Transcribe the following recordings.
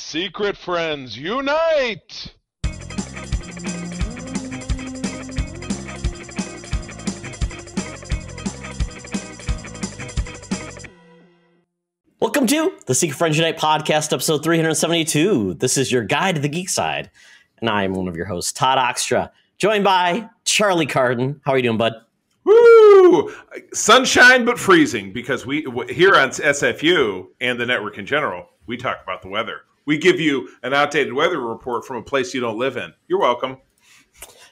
Secret friends, unite! Welcome to the Secret Friends Unite podcast, episode 372. This is your guide to the geek side, and I am one of your hosts, Todd Oxtra, joined by Charlie Carden. How are you doing, bud? Woo! Sunshine but freezing, because we here on SFU and the network in general, we talk about the weather. We give you an outdated weather report from a place you don't live in. You're welcome.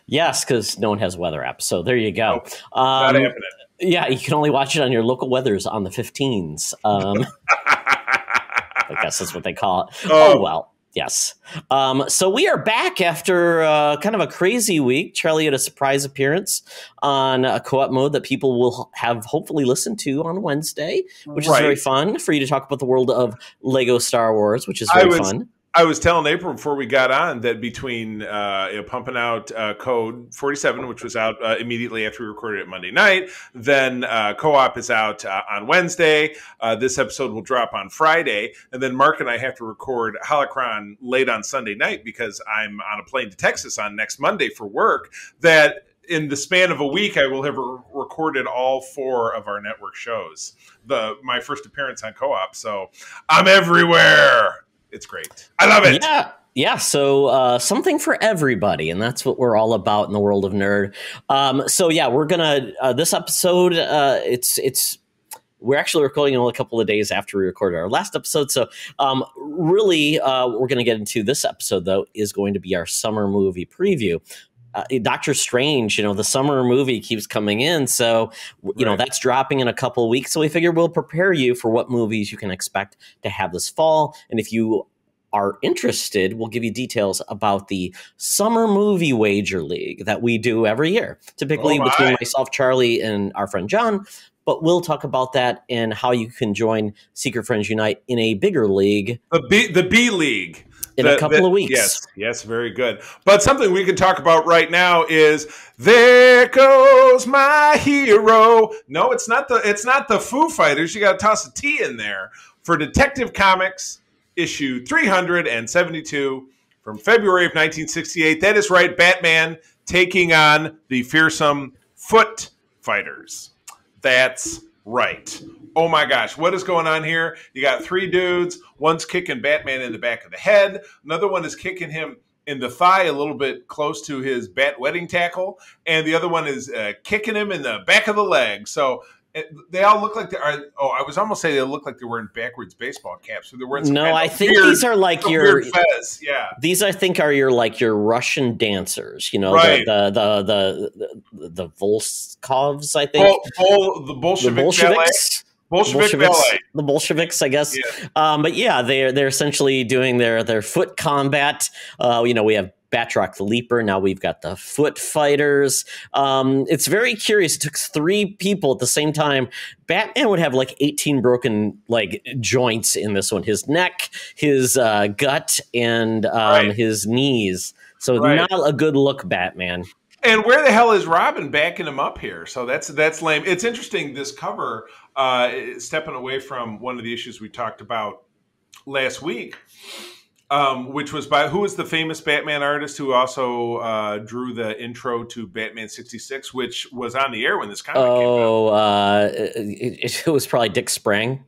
Yes, because no one has a weather app, so there you go. Nope, not happening. Yeah, you can only watch it on your local weathers on the 15s. I guess that's what they call it. Oh well. Yes. So we are back after kind of a crazy week. Charlie had a surprise appearance on a co-op mode that people will have hopefully listened to on Wednesday, which is very fun for you to talk about the world of Lego Star Wars, which is very fun. I was telling April before we got on that between pumping out Code 47, which was out immediately after we recorded it Monday night, then Co-op is out on Wednesday. This episode will drop on Friday. And then Mark and I have to record Holocron late on Sunday night because I'm on a plane to Texas on next Monday for work. That in the span of a week, I will have recorded all 4 of our network shows. My first appearance on Co-op. So I'm everywhere. It's great. I love it. Yeah. So something for everybody, and that's what we're all about in the world of nerd. So yeah, we're gonna this episode. We're actually recording only a couple of days after we recorded our last episode. So really, we're gonna get into this episode though is going to be our summer movie preview. Doctor Strange, the summer movie keeps coming in. So, that's dropping in a couple of weeks. So we figure we'll prepare you for what movies you can expect to have this fall. And if you are interested, we'll give you details about the Summer Movie Wager League that we do every year, typically between myself, Charlie, and our friend John. But we'll talk about that and how you can join Secret Friends Unite in a bigger league. The B League. In a couple of weeks. Yes, very good. But something we can talk about right now is There Goes My Hero. No, it's not the Foo Fighters. You got to toss a T in there for Detective Comics issue 372 from February of 1968. That is right, Batman taking on the fearsome Foot Fighters. That's right. Oh my gosh, what is going on here? You got 3 dudes. One's kicking Batman in the back of the head. Another one is kicking him in the thigh, a little bit close to his bat wedding tackle. And the other one is kicking him in the back of the leg. So they all look like they are. Oh, I was almost saying they look like they're wearing backwards baseball caps. So they're wearing some I think these are like your fez. Yeah. These I think are your Russian dancers. Right. The Volskovs. I think the Bolsheviks. Ballet. The Bolsheviks, I guess. Yeah. But yeah, they're essentially doing their foot combat. We have Batroc the Leaper. Now we've got the Foot Fighters. It's very curious. It took 3 people at the same time. Batman would have 18 broken joints in this one. His neck, his gut, and his knees. So not a good look, Batman. And where the hell is Robin backing him up here? So that's lame. It's interesting, this cover, stepping away from one of the issues we talked about last week, which was by, who is the famous Batman artist who also drew the intro to Batman 66, which was on the air when this comic came out. It was probably Dick Sprang.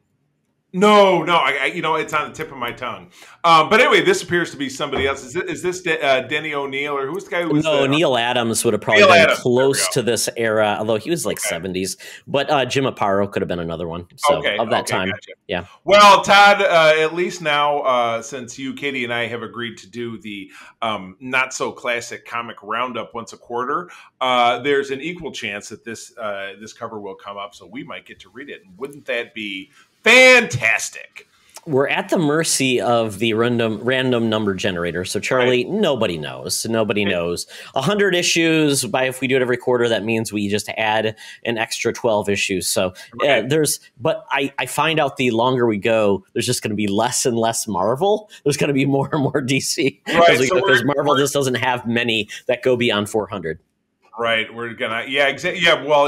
No, it's on the tip of my tongue. But anyway, this appears to be somebody else. Is this Denny O'Neil, or who's the guy who was? No, Neil Adams would have probably been close to this era, although he was 70s. But Jim Aparo could have been another one. So of that time, gotcha. Yeah. Well, Todd, at least now, since you, Katie, and I have agreed to do the not so classic comic roundup once a quarter, there's an equal chance that this cover will come up, so we might get to read it. And wouldn't that be fantastic? We're at the mercy of the random number generator. So, Charlie, nobody knows. Nobody knows. 100 issues. If we do it every quarter, that means we just add an extra 12 issues. So but I find out the longer we go, there's just going to be less and less Marvel. There's going to be more and more DC. Because Marvel just doesn't have many that go beyond 400. Right, we're gonna, yeah, exactly. Yeah, well,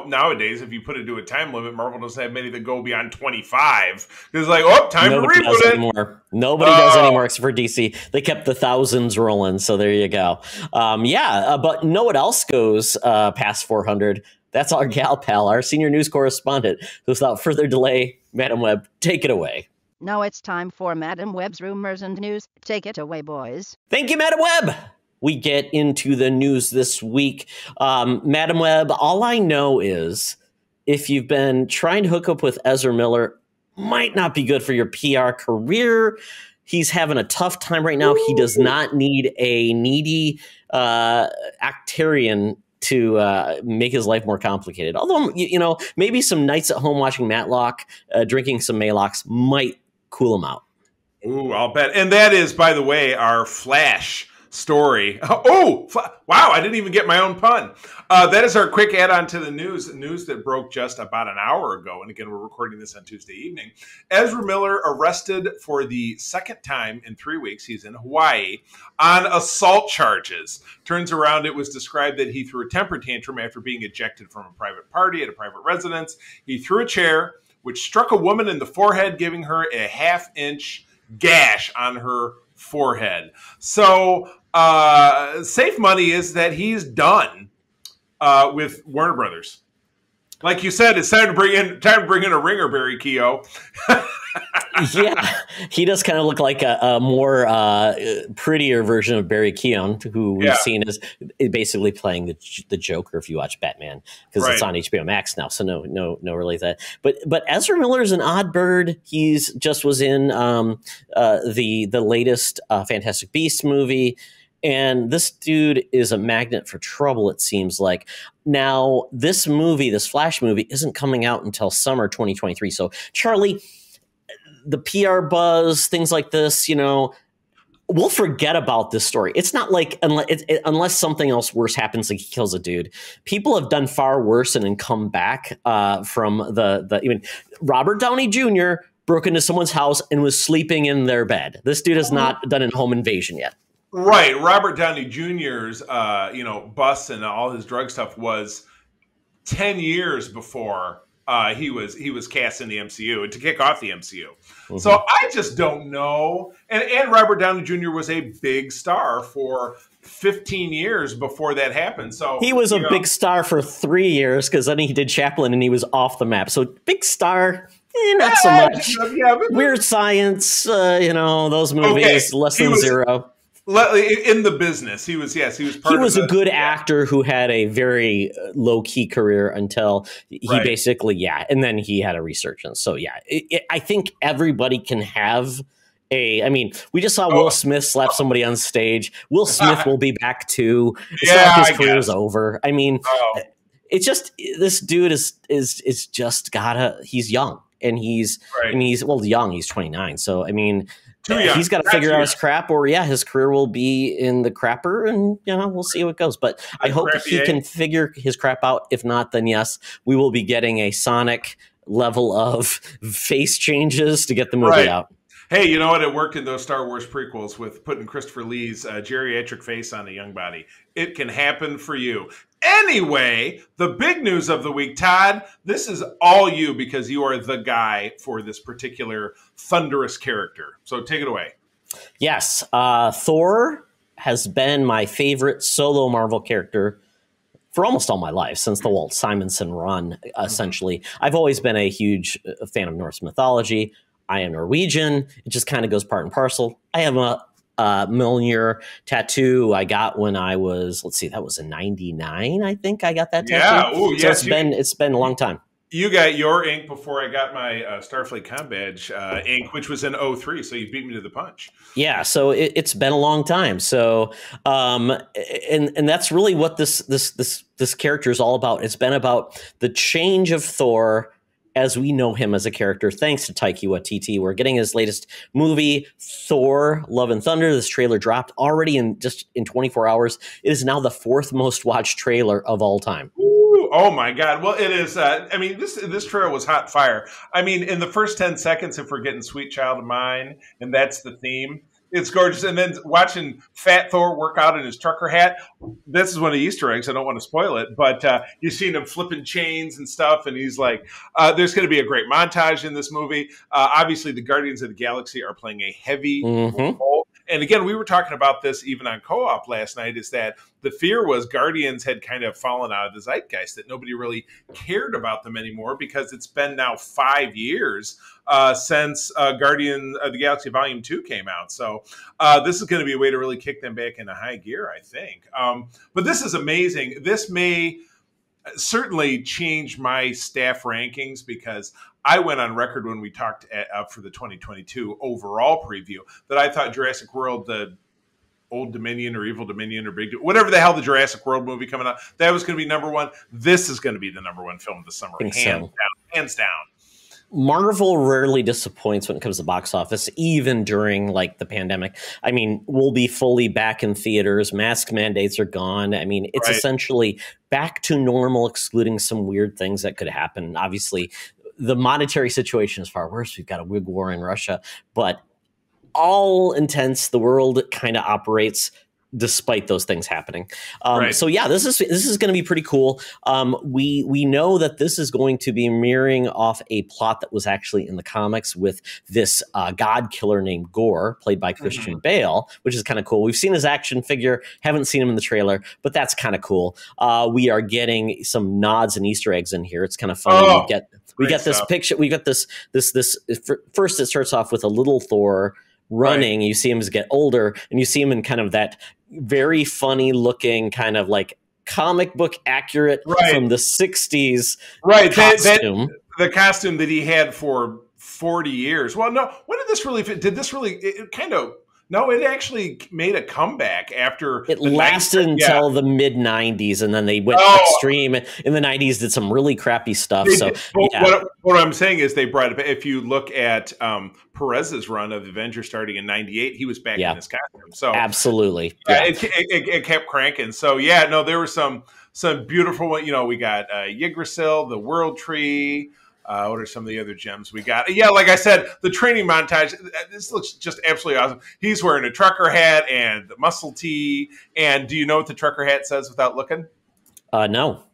nowadays, if you put it to a time limit, Marvel doesn't have many that go beyond 25. It's like, oh, time Nobody to does reboot it. anymore. Nobody does anymore except for DC. They kept the thousands rolling, so there you go. But know what else goes past 400? That's our gal pal, our senior news correspondent. Without further delay, Madam Webb, take it away. Now it's time for Madam Webb's rumors and news. Take it away, boys. Thank you, Madam Webb. We get into the news this week. Madam Webb, all I know is if you've been trying to hook up with Ezra Miller, might not be good for your PR career. He's having a tough time right now. He does not need a needy Actarian to make his life more complicated. Although, maybe some nights at home watching Matlock, drinking some Maalox might cool him out. Ooh, I'll bet. And that is, by the way, our Flash story. Oh, wow, I didn't even get my own pun. That is our quick add-on to the news that broke just about an hour ago. And again, we're recording this on Tuesday evening. Ezra Miller arrested for the second time in 3 weeks. He's in Hawaii on assault charges. Turns around, it was described that he threw a temper tantrum after being ejected from a private party at a private residence. He threw a chair, which struck a woman in the forehead, giving her a half-inch gash on her forehead. So safe money is that he's done with Warner Brothers. Like you said, it's time to bring in a ringer, Barry Keogh. Yeah, he does kind of look like a more prettier version of Barry Keoghan, who we've seen as basically playing the Joker if you watch Batman, because it's on HBO Max now. So no really that. But Ezra Miller is an odd bird. He's just was in the latest Fantastic Beasts movie. And this dude is a magnet for trouble, it seems like. Now, this Flash movie, isn't coming out until summer 2023. So, Charlie, the PR buzz, things like this, we'll forget about this story. It's not like, unless something else worse happens, like he kills a dude. People have done far worse and then come back from even Robert Downey Jr. broke into someone's house and was sleeping in their bed. This dude has not done a home invasion yet. Right. Robert Downey Jr.'s, bust and all his drug stuff was 10 years before he was cast in the MCU to kick off the MCU. Mm-hmm. So I just don't know. And Robert Downey Jr. was a big star for 15 years before that happened. So he was a big star for 3 years because then he did Chaplin and he was off the map. So big star. Not so much. Weird Science, those movies, less than zero. In the business, he was part. He was a good actor who had a very low key career until he basically, and then he had a resurgence. So I think everybody can have we just saw Will Smith slap somebody on stage. Will Smith will be back too. It's not like his career is over. It's just this dude is just he's young and he's young. He's 29. So he's got to figure out his crap, or his career will be in the crapper, and we'll see how it goes. But I hope he can figure his crap out. If not, then yes, we will be getting a Sonic level of face changes to get the movie out. Hey, you know what? It worked in those Star Wars prequels with putting Christopher Lee's geriatric face on a young body. It can happen for you. Anyway, the big news of the week, Todd, this is all you because you are the guy for this particular thunderous character. So take it away. Yes. Thor has been my favorite solo Marvel character for almost all my life, since the Walt Simonson run, essentially. I've always been a huge fan of Norse mythology. I am Norwegian. It just kind of goes part and parcel. I have a Mjolnir tattoo I got when I was, that was in 99, I think I got that tattoo. Yeah, it's been a long time. You got your ink before I got my Starfleet Com Badge ink, which was in 03, so you beat me to the punch. Yeah, so it's been a long time. So, and that's really what this character is all about. It's been about the change of Thor as we know him as a character, thanks to Taika Waititi. We're getting his latest movie, Thor: Love and Thunder. This trailer dropped already in 24 hours. It is now the 4th most watched trailer of all time. Ooh, oh my God. Well, it is. This trailer was hot fire. In the first 10 seconds, if we're getting Sweet Child of Mine, and that's the theme, It's gorgeous. And then watching Fat Thor work out in his trucker hat. This is one of the Easter eggs. I don't want to spoil it, but you've seen him flipping chains and stuff. And he's like, there's going to be a great montage in this movie. Obviously, the Guardians of the Galaxy are playing a heavy role. And again, we were talking about this even on Co-op last night, is that the fear was Guardians had kind of fallen out of the zeitgeist, that nobody really cared about them anymore because it's been now 5 years since Guardian of the Galaxy Volume 2 came out. So this is going to be a way to really kick them back into high gear, I think. But this is amazing. This may certainly change my staff rankings, because I went on record when we talked for the 2022 overall preview that I thought Jurassic World, the Old Dominion or Evil Dominion or Big, whatever the hell the Jurassic World movie coming out, that was going to be number one. This is going to be the number one film of the summer, hands down. Marvel rarely disappoints when it comes to box office, even during like the pandemic. I mean, we'll be fully back in theaters. Mask mandates are gone. I mean, it's essentially back to normal, excluding some weird things that could happen. Obviously, the monetary situation is far worse. We've got a wig war in Russia, but all intents, the world kind of operates despite those things happening. So yeah, this is going to be pretty cool. We know that this is going to be mirroring off a plot that was actually in the comics with this god killer named Gore, played by Christian Bale, which is kind of cool. We've seen his action figure, haven't seen him in the trailer, but that's kind of cool. We are getting some nods and Easter eggs in here. It's kind of funny. We get this picture. We got this. First, it starts off with a little Thor running. You see him as get older, and you see him in kind of that very funny looking kind of like comic book accurate from the 60s costume. The costume that he had for 40 years. Well, no, when did this really fit? Did this really, it kind of, no, it actually made a comeback after. It lasted until the mid 90s, and then they went extreme in the 90s, did some really crappy stuff. What I'm saying is they brought it back. If you look at Perez's run of Avengers starting in 98, he was back in his costume. So absolutely. It kept cranking. So there were some beautiful, we got Yggdrasil, the World Tree. What are some of the other gems we got? Yeah, like I said, the training montage, this looks just absolutely awesome. He's wearing a trucker hat and the muscle tee. And do you know what the trucker hat says without looking? No.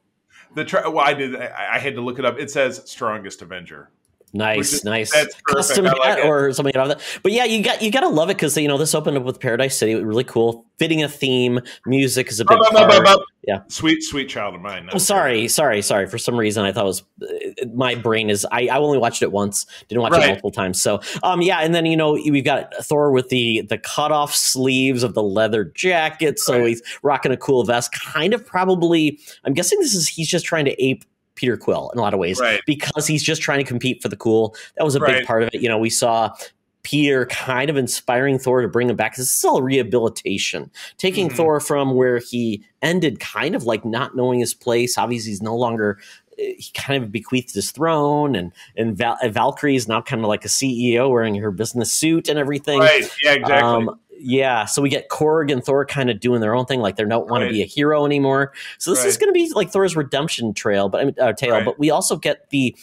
I had to look it up. It says strongest Avenger. Nice. That's custom hat or something like that. But yeah, you got to love it, because this opened up with Paradise City, really cool, fitting a theme. Music is a big part. Yeah, sweet child of mine. Oh, sorry. For some reason, I thought it was my brain is. I only watched it once, didn't watch it multiple times. So and then we've got Thor with the cut off sleeves of the leather jacket, so he's rocking a cool vest. Kind of probably, I'm guessing he's just trying to ape Peter Quill in a lot of ways, because he's just trying to compete for the cool. That was a big part of it. We saw Peter kind of inspiring Thor to bring him back. This is all rehabilitation, taking Thor from where he ended, kind of like not knowing his place. Obviously, he's no longer. He kind of bequeathed his throne, and Valkyrie is now kind of like a CEO wearing her business suit and everything. Right? Yeah, exactly. So we get Korg and Thor kind of doing their own thing, like they don't want to be a hero anymore. So this is going to be like Thor's redemption tale, but we also get the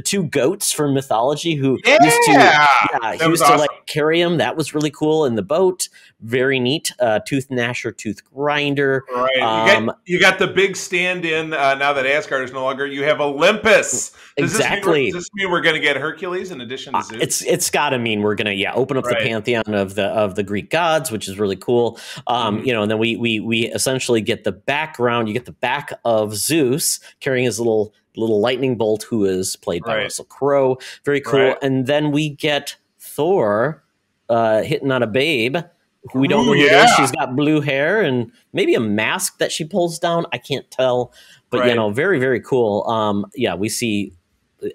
two goats from mythology who used to like carry him. That was really cool in the boat. Very neat. Tooth Gnasher, Tooth Grinder. Right. You got the big stand-in now that Asgard is no longer. You have Olympus. Does this mean we're going to get Hercules in addition to Zeus? It's got to mean we're going to open up the pantheon of the Greek gods, which is really cool. And then we essentially get the background. You get the back of Zeus carrying his little lightning bolt, who is played by Russell Crowe. Very cool. And then we get Thor hitting on a babe. We don't know who it is. She's got blue hair and maybe a mask that she pulls down. I can't tell, but very, very cool. We see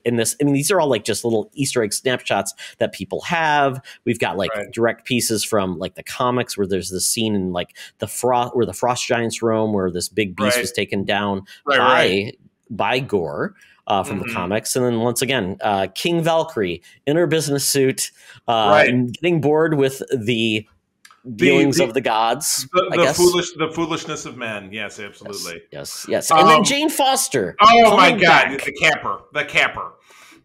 in this. I mean, these are all like just little Easter egg snapshots that people have. We've got like direct pieces from like the comics, where there's this scene in like where the Frost Giants roam, where this big beast was taken down by Gore. From the comics. And then once again, King Valkyrie in her business suit, getting bored with the dealings of the gods. The foolishness of men. Yes, absolutely. Yes. And then Jane Foster. Oh my God, the capper.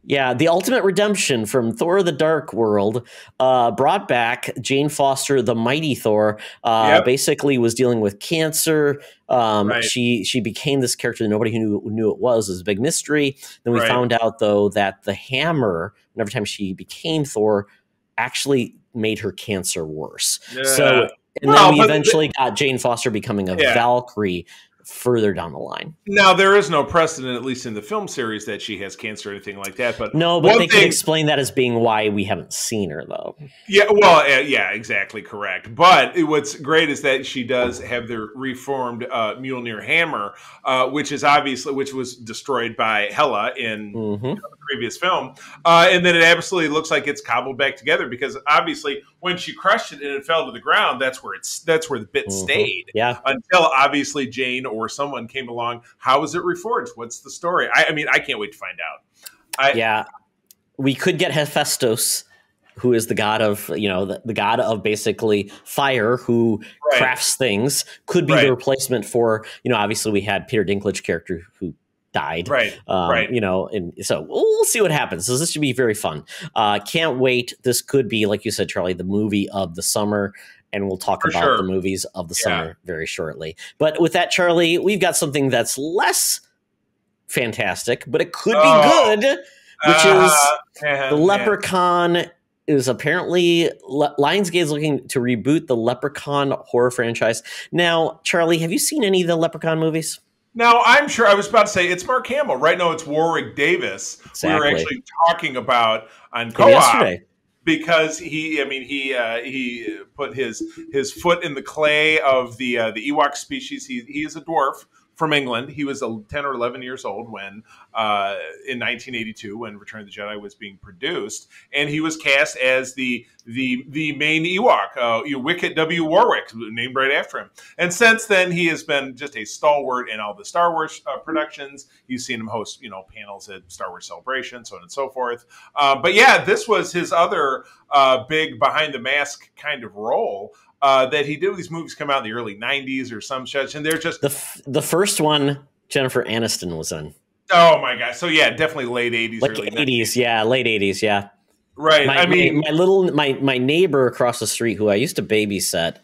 Yeah, the ultimate redemption from Thor: The Dark World brought back Jane Foster, the mighty Thor. Yep. Basically, was dealing with cancer. Right. She became this character that nobody knew it was. It was a big mystery. Then we Right. found out though that the hammer, every time she became Thor, actually made her cancer worse. Yeah. So, and Well, then we but eventually got Jane Foster becoming a Yeah. Valkyrie further down the line. Now, there is no precedent, at least in the film series, that she has cancer or anything like that. But No, but one they can thing- explain that as being why we haven't seen her, though. Yeah, well, yeah, exactly correct. But what's great is that she does have the reformed Mjolnir hammer, which was destroyed by Hela in Mhm. the previous film, and then it absolutely looks like it's cobbled back together because obviously when she crushed it and it fell to the ground, that's where the bit Mhm. stayed. Yeah. Until obviously Jane or someone came along. How is it reforged? What's the story? I mean, I can't wait to find out. Yeah. We could get Hephaestus, who is the god of, the god of basically fire, who Right. crafts things, could be Right. the replacement for, obviously we had Peter Dinklage character who died. Right. Right. And so we'll see what happens. So this should be very fun. Can't wait. This could be, like you said, Charlie, the movie of the summer. And we'll talk For about sure. the movies of the Yeah. summer very shortly. But with that, Charlie, we've got something that's less fantastic, but it could be good, which is the Leprechaun is apparently Lionsgate is looking to reboot the Leprechaun horror franchise. Now, Charlie, have you seen any of the Leprechaun movies? Now, I'm sure I was about to say it's Mark Hamill. Right now, it's Warwick Davis. We were Exactly. actually talking about on Yeah, co-op yesterday. because he put his foot in the clay of the Ewok species. He is a dwarf from England. He was 10 or 11 years old when in 1982 when Return of the Jedi was being produced, and he was cast as the main Ewok, Wicket W. Warwick, named right after him. And since then, he has been just a stalwart in all the Star Wars productions. You've seen him host panels at Star Wars Celebration, so on and so forth. But yeah, this was his other big behind the mask kind of role. That he did. These movies come out in the early 90s or some such, and they're just The first one, Jennifer Aniston was in. oh my gosh. So yeah, definitely late 80s, Like early 80s, yeah, late 80s, yeah. right. My neighbor across the street who I used to babysit,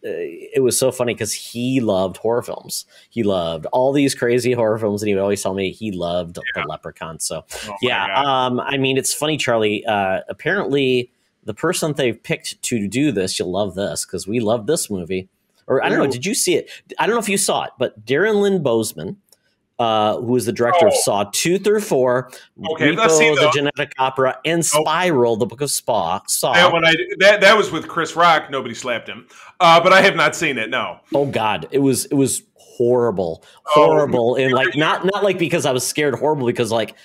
it was so funny because he loved horror films. He loved all these crazy horror films, and he would always tell me he loved the Leprechaun. So Oh my yeah, God. it's funny, Charlie. Apparently, the person that they've picked to do this, you'll love this because we love this movie. Or I don't know, did you see it? I don't know if you saw it, but Darren Lynn Bousman, who is the director of Saw 2 through 4, Okay, let's see, Repo, the though. Genetic Opera, and Spiral, the Book of Saw. That was with Chris Rock. Nobody slapped him, but I have not seen it. No. Oh God, it was horrible, and like not like because I was scared, horrible because like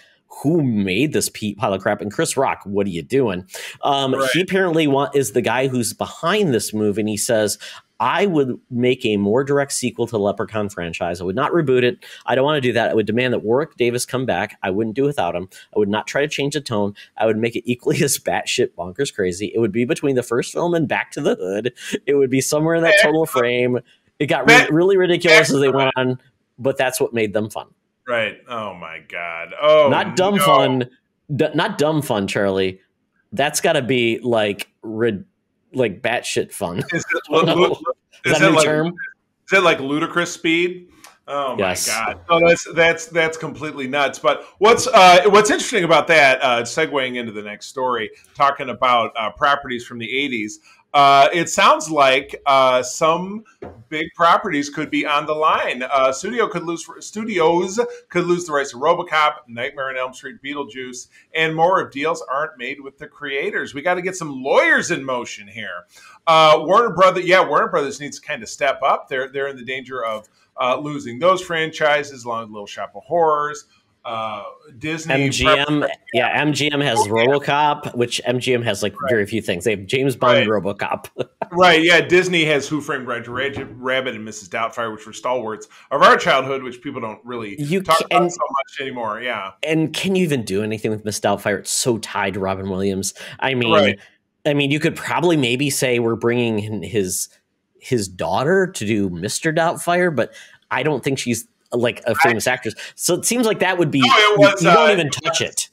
who made this pile of crap? And Chris Rock, what are you doing? Right. He apparently is the guy who's behind this movie, and he says, I would make a more direct sequel to the Leprechaun franchise. I would not reboot it. I don't want to do that. I would demand that Warwick Davis come back. I wouldn't do without him. I would not try to change the tone. I would make it equally as batshit bonkers crazy. It would be between the first film and Back to the Hood. It would be somewhere in that tonal frame. It got really ridiculous as they went on, but that's what made them fun. Right. Oh my God. Oh, Not dumb fun. Not dumb fun, Charlie. That's got to be like batshit fun. Is it, No. Is that a new term? Is it like ludicrous speed? Oh my Yes. God! Oh, that's completely nuts. But what's interesting about that? Segueing into the next story, talking about properties from the '80s. It sounds like some big properties could be on the line. Studios could lose the rights to RoboCop, Nightmare on Elm Street, Beetlejuice, and more if deals aren't made with the creators. We got to get some lawyers in motion here. Warner Brothers needs to kind of step up. They're in the danger of losing those franchises, along with Little Shop of Horrors. Disney, MGM has RoboCop, which MGM has very few things. They have James Bond and RoboCop. Right, yeah. Disney has Who Framed Roger Rabbit and Mrs. Doubtfire, which were stalwarts of our childhood, which people don't really talk about so much anymore. Yeah. And can you even do anything with Miss Doubtfire? It's so tied to Robin Williams. I mean, you could probably maybe say we're bringing in his daughter to do Mr. Doubtfire, but I don't think she's like a famous actress. So it seems like that would be, it was, you don't even touch it.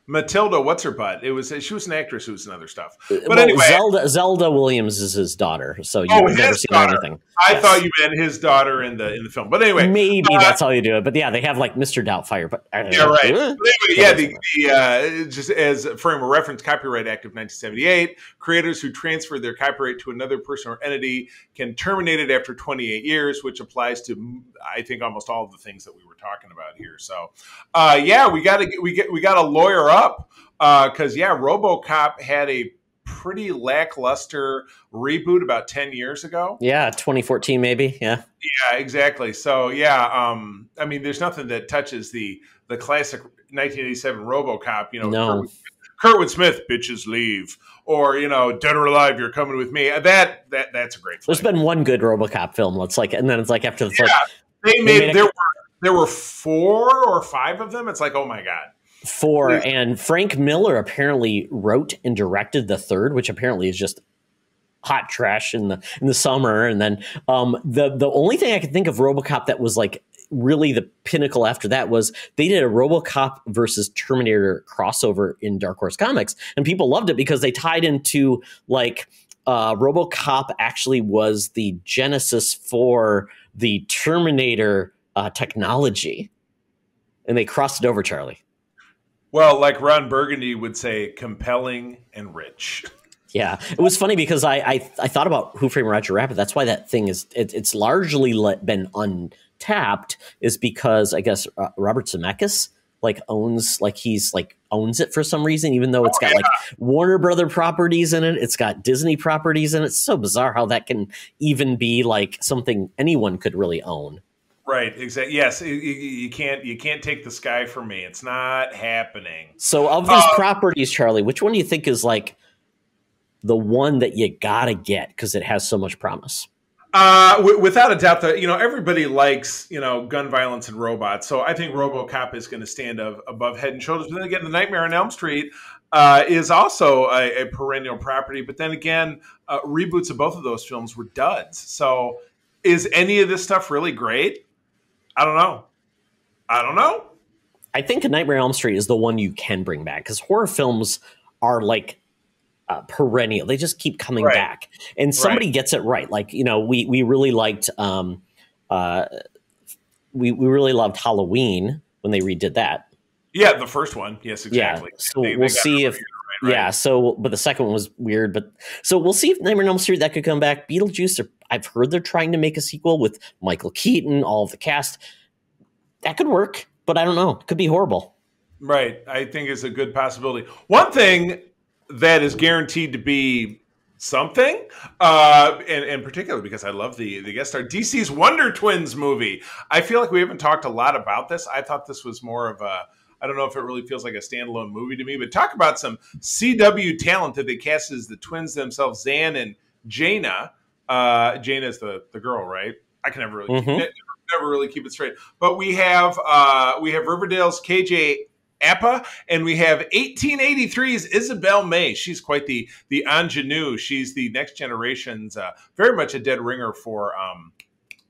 Matilda, what's her butt? She was an actress who was in other stuff. But Well, anyway, Zelda Williams is his daughter, so you've his never seen daughter. anything. I Yes. thought you meant his daughter in the film. But anyway, Maybe that's how you do it. But yeah, they have like Mr. Doubtfire. But yeah, right. But anyway, just as a frame of reference, Copyright Act of 1978, creators who transfer their copyright to another person or entity can terminate it after 28 years, which applies to, I think, almost all of the things that we were talking about here. So, we got to lawyer up because RoboCop had a pretty lackluster reboot about 10 years ago. Yeah, 2014 maybe. Yeah. Yeah, exactly. So I mean, there's nothing that touches the classic 1987 RoboCop. No. Kurtwood Smith, bitches leave, or Dead or Alive, you're coming with me. That's a great. There's been one good RoboCop film. And then it's like after the there were 4 or 5 of them. It's like, oh my god. 4, and Frank Miller apparently wrote and directed the third, which apparently is just hot trash in the summer. And then the only thing I could think of RoboCop that was like really the pinnacle after that was they did a RoboCop versus Terminator crossover in Dark Horse Comics, and people loved it because they tied into like RoboCop actually was the genesis for the Terminator technology, and they crossed it over, Charlie. Well, like Ron Burgundy would say, compelling and rich. Yeah, it was funny because I thought about Who Framed Roger Rabbit. That's why that thing is it's largely been untapped, is because I guess Robert Zemeckis owns it for some reason, even though it's got like Warner Brother properties in it. It's got Disney properties in it. It's so bizarre how that can even be like something anyone could really own. Right, exactly. Yes, you can't take the sky from me. It's not happening. So of these properties, Charlie, which one do you think is like the one that you gotta get because it has so much promise? Without a doubt, that everybody likes gun violence and robots. So I think RoboCop is going to stand above Head and Shoulders. But then again, The Nightmare on Elm Street is also a perennial property. But then again, reboots of both of those films were duds. So is any of this stuff really great? I don't know. I think A Nightmare on Elm Street is the one you can bring back because horror films are like perennial. They just keep coming back, and somebody gets it right. Like we really liked we really loved Halloween when they redid that. Yeah, the first one. Yes, exactly. Yeah. So we'll see if. Right. Yeah. So, but the second one was weird. But so we'll see if Nightmare on Elm Street that could come back. Beetlejuice. I've heard they're trying to make a sequel with Michael Keaton, all of the cast. That could work, but I don't know. It could be horrible. Right. I think it's a good possibility. One thing that is guaranteed to be something, and particularly because I love the guest star, DC's Wonder Twins movie. I feel like we haven't talked a lot about this. I thought this was more of a, I don't know if it really feels like a standalone movie to me, but talk about some CW talent that they cast as the twins themselves, Zan and Jaina. Jaina is the girl, right? I can never really never really keep it straight. But we have Riverdale's KJ Appa, and we have 1883's Isabel May. She's quite the ingenue. She's the next generation's very much a dead ringer for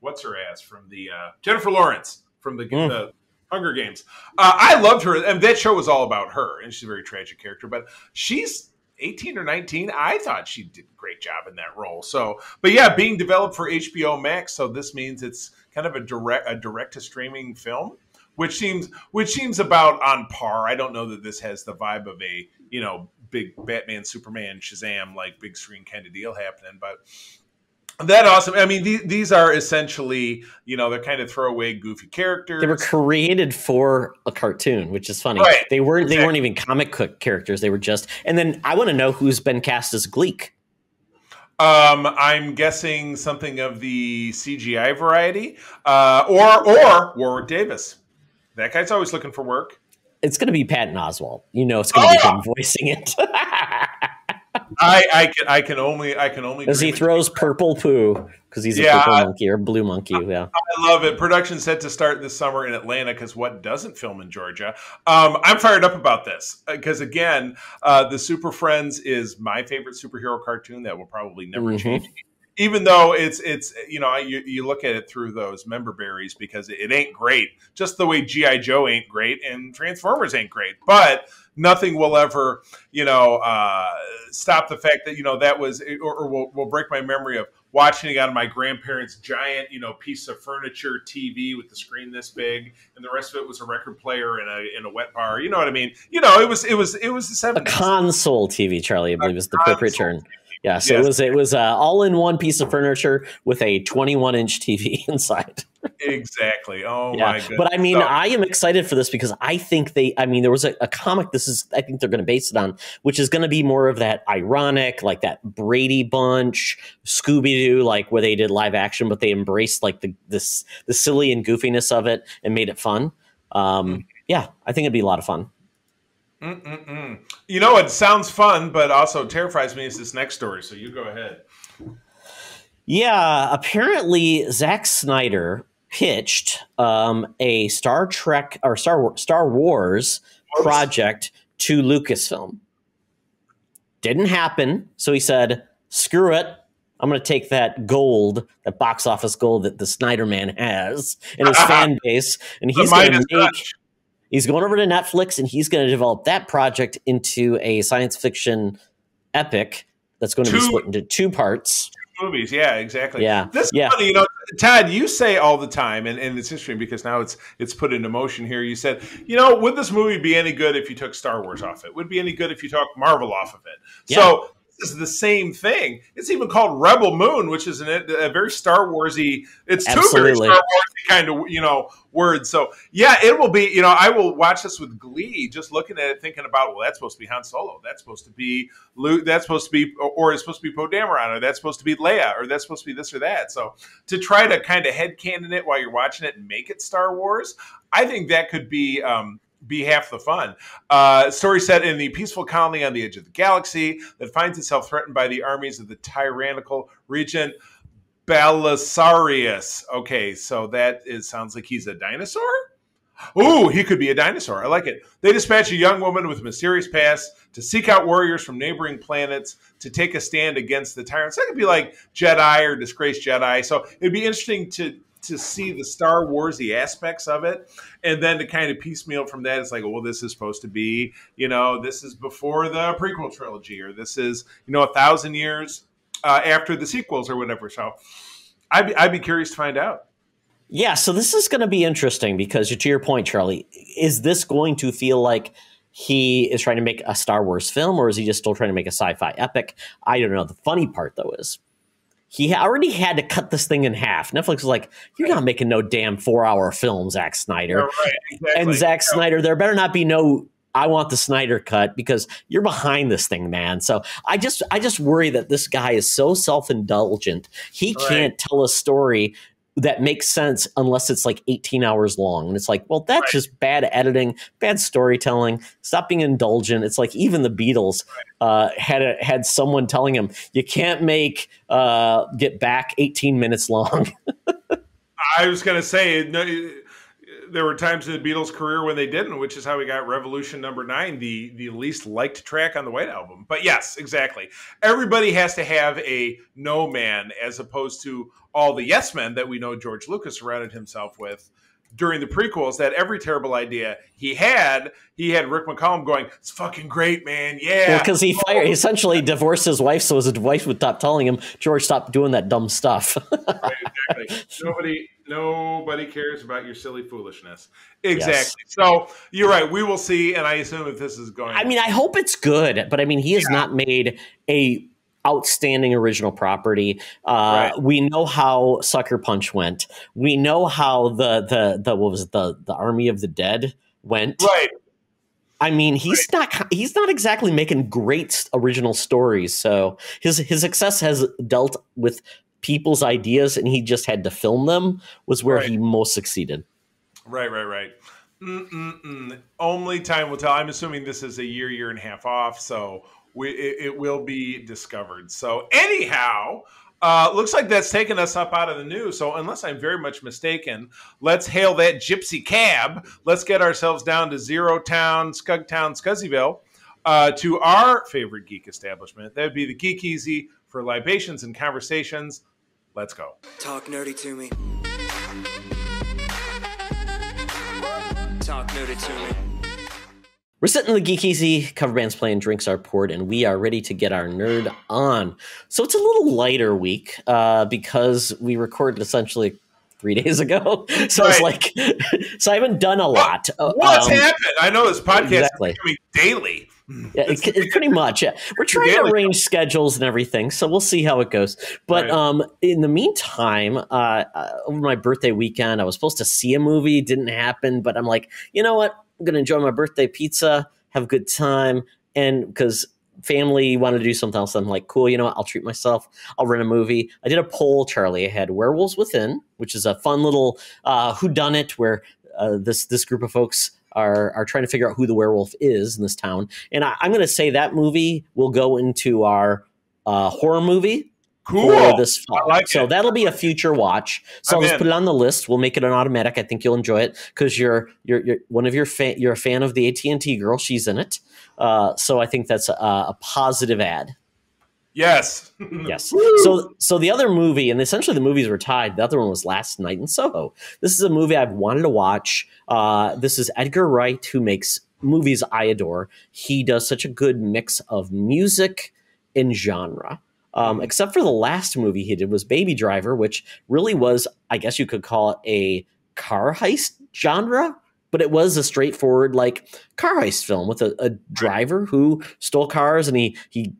what's her ass from the Jennifer Lawrence from the Hunger Games. I loved her, and that show was all about her, and she's a very tragic character. But she's 18 or 19. I thought she did a great job in that role. So, but yeah, being developed for HBO Max. So this means it's kind of a direct to streaming film, which seems about on par. I don't know that this has the vibe of a big Batman, Superman, Shazam like big screen kind of deal happening, but. That awesome. I mean, these are essentially, they're kind of throwaway, goofy characters. They were created for a cartoon, which is funny. Right. They weren't even comic book characters. They were just. And then I want to know who's been cast as Gleek. I'm guessing something of the CGI variety, or Warwick Davis. That guy's always looking for work. It's going to be Patton Oswalt. It's going to be him voicing it. I can only as he throws purple poo because he's a purple monkey or blue monkey. Yeah, I love it. Production set to start this summer in Atlanta because what doesn't film in Georgia? I'm fired up about this because again, the Super Friends is my favorite superhero cartoon that will probably never change. even though it's you look at it through those member berries because it ain't great, just the way GI Joe ain't great and Transformers ain't great, but nothing will ever stop the fact that that was or will break my memory of watching it on my grandparents' giant piece of furniture TV with the screen this big, and the rest of it was a record player in a wet bar. You know what I mean? It was the 70s. A console TV, Charlie, I believe is the appropriate term. Yeah, so yes. It was all-in-one piece of furniture with a 21-inch TV inside. Exactly. Oh yeah. My goodness. But I mean, I am excited for this because I think there was a comic. I think they're going to base it on, which is going to be more of that ironic, like that Brady Bunch, Scooby-Doo, like where they did live action, but they embraced like the silly and goofiness of it and made it fun. Yeah, I think it'd be a lot of fun. It sounds fun, but also terrifies me is this next story. So you go ahead. Yeah, apparently Zack Snyder pitched a Star Trek or Star Wars project to Lucasfilm. Didn't happen, so he said, "Screw it. I'm going to take that gold, that box office gold that the Snyder Man has in his fan base, and he's going to make." He's going over to Netflix, and he's going to develop that project into a science fiction epic that's going to be split into 2 parts. Movies, yeah, exactly. Yeah, this is funny, Todd. You say all the time, and it's interesting because now it's put into motion here. You said, would this movie be any good if you took Star Wars off it? Would it be any good if you took Marvel off of it? Yeah. So this is the same thing. It's even called Rebel Moon, which is a very Star Warsy. It's Absolutely. 2 very Star Warsy kind of words. So yeah, it will be. I will watch this with glee, just looking at it, thinking about, well, that's supposed to be Han Solo. That's supposed to be Luke. That's supposed to be, or it's supposed to be Poe Dameron, or that's supposed to be Leia, or that's supposed to be this or that. So to try to kind of headcanon it while you're watching it and make it Star Wars, I think that could be half the fun. Story set in the peaceful colony on the edge of the galaxy that finds itself threatened by the armies of the tyrannical regent Belisarius. Okay, so sounds like he's a dinosaur? Ooh, he could be a dinosaur. I like it. They dispatch a young woman with a mysterious past to seek out warriors from neighboring planets to take a stand against the tyrants. That could be like Jedi or disgraced Jedi. So it'd be interesting to see the Star Warsy aspects of it, and then to kind of piecemeal from that, it's like, well, this is supposed to be, this is before the prequel trilogy, or this is, 1,000 years after the sequels or whatever. So I'd be curious to find out. Yeah, so this is going to be interesting because, to your point, Charlie, is this going to feel like he is trying to make a Star Wars film, or is he just still trying to make a sci-fi epic? I don't know. The funny part, though, is he already had to cut this thing in half. Netflix was like, you're not making no damn 4-hour film, Zack Snyder. Right, exactly. And Zack Snyder, there better not be no, I want the Snyder cut, because you're behind this thing, man. So I just worry that this guy is so self-indulgent. He can't tell a story that makes sense unless it's like 18 hours long. And it's like, well, that's just bad editing, bad storytelling. Stop being indulgent. It's like even the Beatles had someone telling him, you can't make Get Back 18 minutes long. I was going to say, no, there were times in the Beatles' career when they didn't, which is how we got Revolution #9, the least liked track on the White Album. But yes, exactly. Everybody has to have a no man, as opposed to all the yes men that we know George Lucas surrounded himself with during the prequels. That every terrible idea he had Rick McCallum going, it's fucking great, man. Yeah. Because he essentially divorced his wife, so his wife would stop telling him, George, stop doing that dumb stuff. Right, exactly. Nobody cares about your silly foolishness. Exactly. Yes. So you're right. We will see, and I assume if this is going. I mean, I hope it's good, but I mean, he has not made a outstanding original property. We know how Sucker Punch went. We know how the what was it, the Army of the Dead went. Right. I mean, he's not exactly making great original stories. So his success has dealt with people's ideas, and he just had to film them, was where he most succeeded. Right. Only time will tell. I'm assuming this is a year and a half off, so it will be discovered. So anyhow, looks like that's taken us up out of the news. So unless I'm very much mistaken, let's hail that gypsy cab. Let's get ourselves down to Zero Town, Scugtown, Scuzzyville. to our favorite geek establishment. That would be the Geek Easy for libations and conversations. Let's go. Talk nerdy to me. Talk nerdy to me. We're sitting in the Geek Easy, cover bands playing, drinks are poured, and we are ready to get our nerd on. So it's a little lighter week because we recorded essentially 3 days ago. So it's like, so I haven't done a lot. What's happened? I know this podcast exactly. is coming daily. Yeah, it pretty much. Yeah. We're trying to arrange schedules and everything, so we'll see how it goes. But in the meantime, over my birthday weekend, I was supposed to see a movie. Didn't happen, but I'm like, you know what? I'm going to enjoy my birthday pizza, have a good time, and because family wanted to do something else, I'm like, cool, you know what? I'll treat myself. I'll rent a movie. I did a poll, Charlie. I had Werewolves Within, which is a fun little whodunit where this group of folks are trying to figure out who the werewolf is in this town. And I'm going to say that movie will go into our horror movie for this fall. So that'll be a future watch. So I'll just put it on the list. We'll make it an automatic. I think you'll enjoy it because you're one of your you're a fan of the AT&T girl. She's in it. So I think that's a positive ad. Yes. Yes. So the other movie, and essentially the movies were tied. The other one was Last Night in Soho. This is a movie I've wanted to watch. This is Edgar Wright, who makes movies I adore. He does such a good mix of music and genre. Except for the last movie he did was Baby Driver, which really was, I guess you could call it a car heist genre. But it was a straightforward like car heist film with a driver who stole cars and he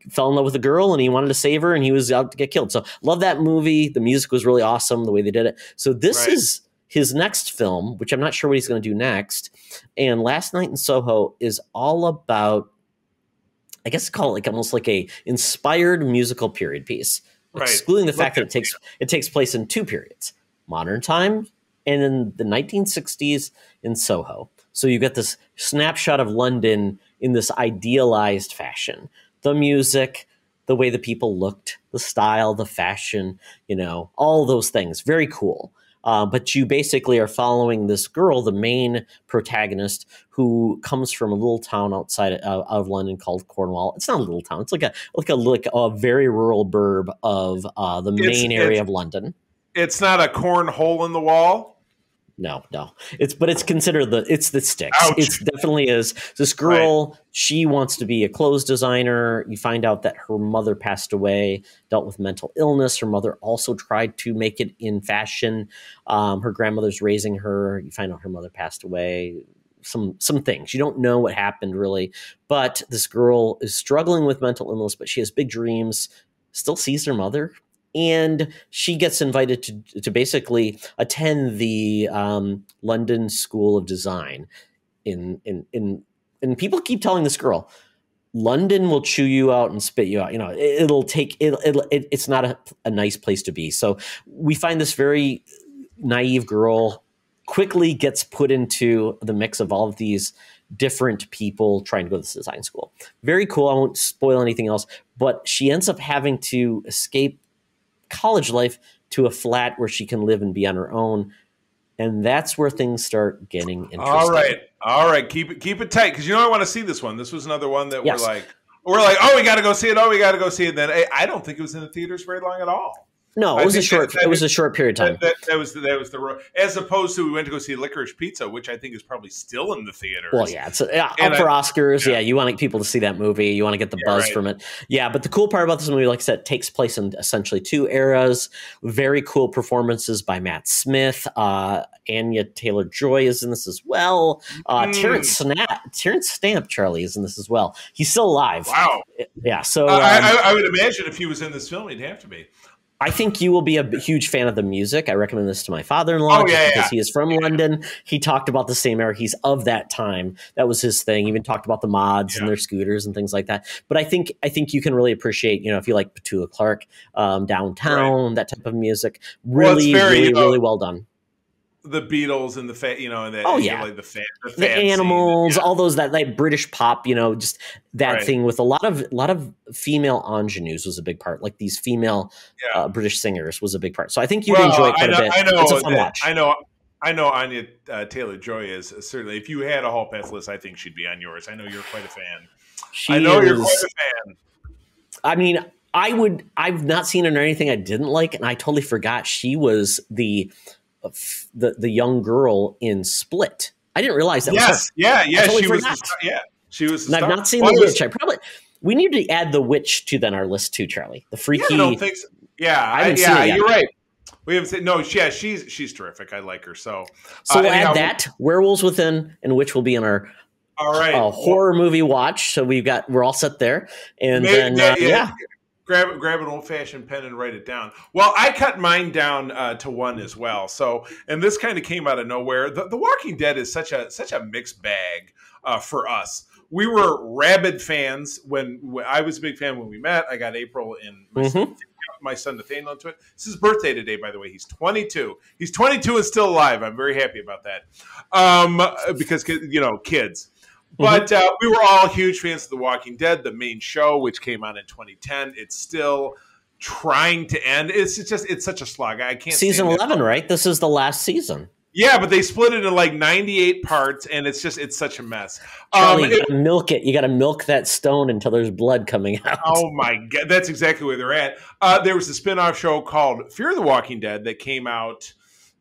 fell in love with a girl and he wanted to save her and he was out to get killed. So love that movie. The music was really awesome, the way they did it. So this is his next film, which I'm not sure what he's going to do next. And Last Night in Soho is all about, I guess call it like almost like a inspired musical period piece, excluding the fact that it takes place in two periods, modern time and in the 1960s in Soho. So you get this snapshot of London in this idealized fashion. The music, the way the people looked, the style, the fashion, you know, all those things. Very cool. But you basically are following this girl, the main protagonist, who comes from a little town outside of London called Cornwall. It's not a little town. It's like a very rural burb of the main area of London. It's not a corn hole in the wall. No. It's considered it's the sticks. Ouch. It definitely is. This girl, she wants to be a clothes designer. You find out that her mother passed away, dealt with mental illness. Her mother also tried to make it in fashion. Her grandmother's raising her. You find out her mother passed away. Some things. You don't know what happened really, but this girl is struggling with mental illness, but she has big dreams, still sees her mother. And she gets invited to basically attend the London School of Design. And people keep telling this girl, London will chew you out and spit you out. You know, it's not a nice place to be. So we find this very naive girl quickly gets put into the mix of all of these different people trying to go to this design school. Very cool. I won't spoil anything else, but she ends up having to escape college life to a flat where she can live and be on her own, and that's where things start getting interesting. All right, keep it tight because you know I want to see this one. This was another one that we're like, oh, we got to go see it. Oh, we got to go see it. Then I don't think it was in the theaters very long at all. No, it was a short period of time. That was the as opposed to we went to go see Licorice Pizza, which I think is probably still in the theaters. Well, yeah, it's up for Oscars. Yeah, you want people to see that movie. You want to get the buzz from it. Yeah, but the cool part about this movie, like I said, takes place in essentially two eras. Very cool performances by Matt Smith. Anya Taylor-Joy is in this as well. Terrence Stamp, Charlie, is in this as well. He's still alive. Wow. Yeah. So I would imagine if he was in this film, he'd have to be. I think you will be a huge fan of the music. I recommend this to my father-in-law because he is from London. He talked about the same era. He's of that time. That was his thing. He even talked about the mods and their scooters and things like that. But I think you can really appreciate, you know, if you like Petula Clark, Downtown, that type of music. Really well done. The Beatles and the the Animals, all those that like British pop, you know, just that thing with a lot of female ingenues was a big part. Like these female British singers was a big part. So I think you'd enjoy it quite a bit. It's a fun watch. I know Anya Taylor-Joy is certainly. If you had a hall pass list, I think she'd be on yours. I know you're quite a fan. I know you're quite a fan. I mean, I've not seen her in anything I didn't like, and I totally forgot she was the young girl in Split. I didn't realize that was her. Yeah. Totally She was forgot. she was And I've not seen The Witch. We need to add The Witch to then our list too, Charlie. The freaky. I don't think so. Yeah, you're right. We haven't seen. No, yeah, she's terrific. I like her. So we'll add that Werewolves Within, and Witch will be in our horror movie watch. So we're all set there, and then grab an old fashioned pen and write it down. Well, I cut mine down to one as well. So, and this kind of came out of nowhere. The Walking Dead is such a mixed bag for us. We were rabid fans when I was a big fan when we met. I got April in my son Nathaniel into it. It's his birthday today, by the way. He's 22. He's 22 and still alive. I'm very happy about that because kids. But we were all huge fans of The Walking Dead, the main show, which came out in 2010. It's still trying to end. It's such a slog. I can't. Season 11, right? This is the last season. Yeah, but they split it into like 98 parts, and it's such a mess. Charlie, you gotta milk it. You gotta milk that stone until there's blood coming out. Oh my God, that's exactly where they're at. There was a spin-off show called Fear the Walking Dead that came out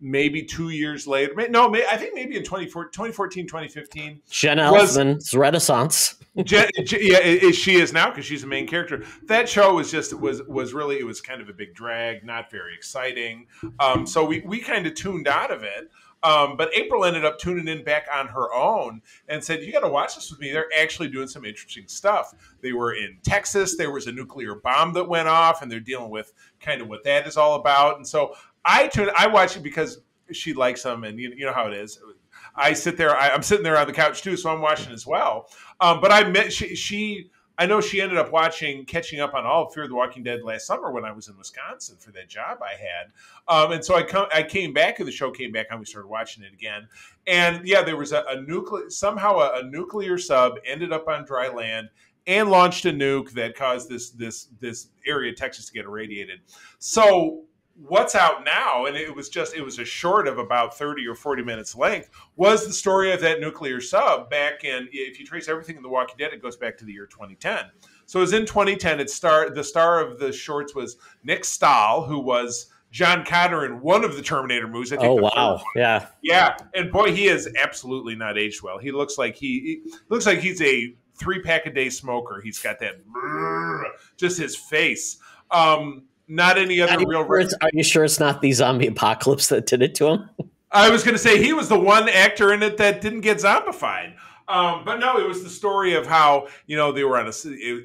maybe 2 years later. No, I think maybe in 2014, 2015. Jenna Elfman's Renaissance. She is now because she's the main character. That show was really, it was kind of a big drag, not very exciting. So we kind of tuned out of it. But April ended up tuning in back on her own and said, you got to watch this with me. They're actually doing some interesting stuff. They were in Texas. There was a nuclear bomb that went off, and they're dealing with kind of what that is all about. And so I watch it because she likes them, and you know how it is. I sit there. I'm sitting there on the couch too, so I'm watching as well. But I met I know she ended up catching up on all of Fear the Walking Dead last summer when I was in Wisconsin for that job I had. And so I came back, and the show came back, and we started watching it again. And yeah, there was a nuclear sub ended up on dry land and launched a nuke that caused this area of Texas to get irradiated. So what's out now, and it was a short of about 30 or 40 minutes length, was the story of that nuclear sub back in, if you trace everything in The Walking Dead, it goes back to the year 2010. So it was in 2010. The star of the shorts was Nick Stahl, who was John Connor in one of the Terminator movies. I think. Oh, wow. Yeah. Yeah. And boy, he is absolutely not aged well. He looks like he's a 3-pack a day smoker. He's got that, just his face. Not any other real. Are you sure it's not the zombie apocalypse that did it to him? I was going to say he was the one actor in it that didn't get zombified. But no, it was the story of how, they were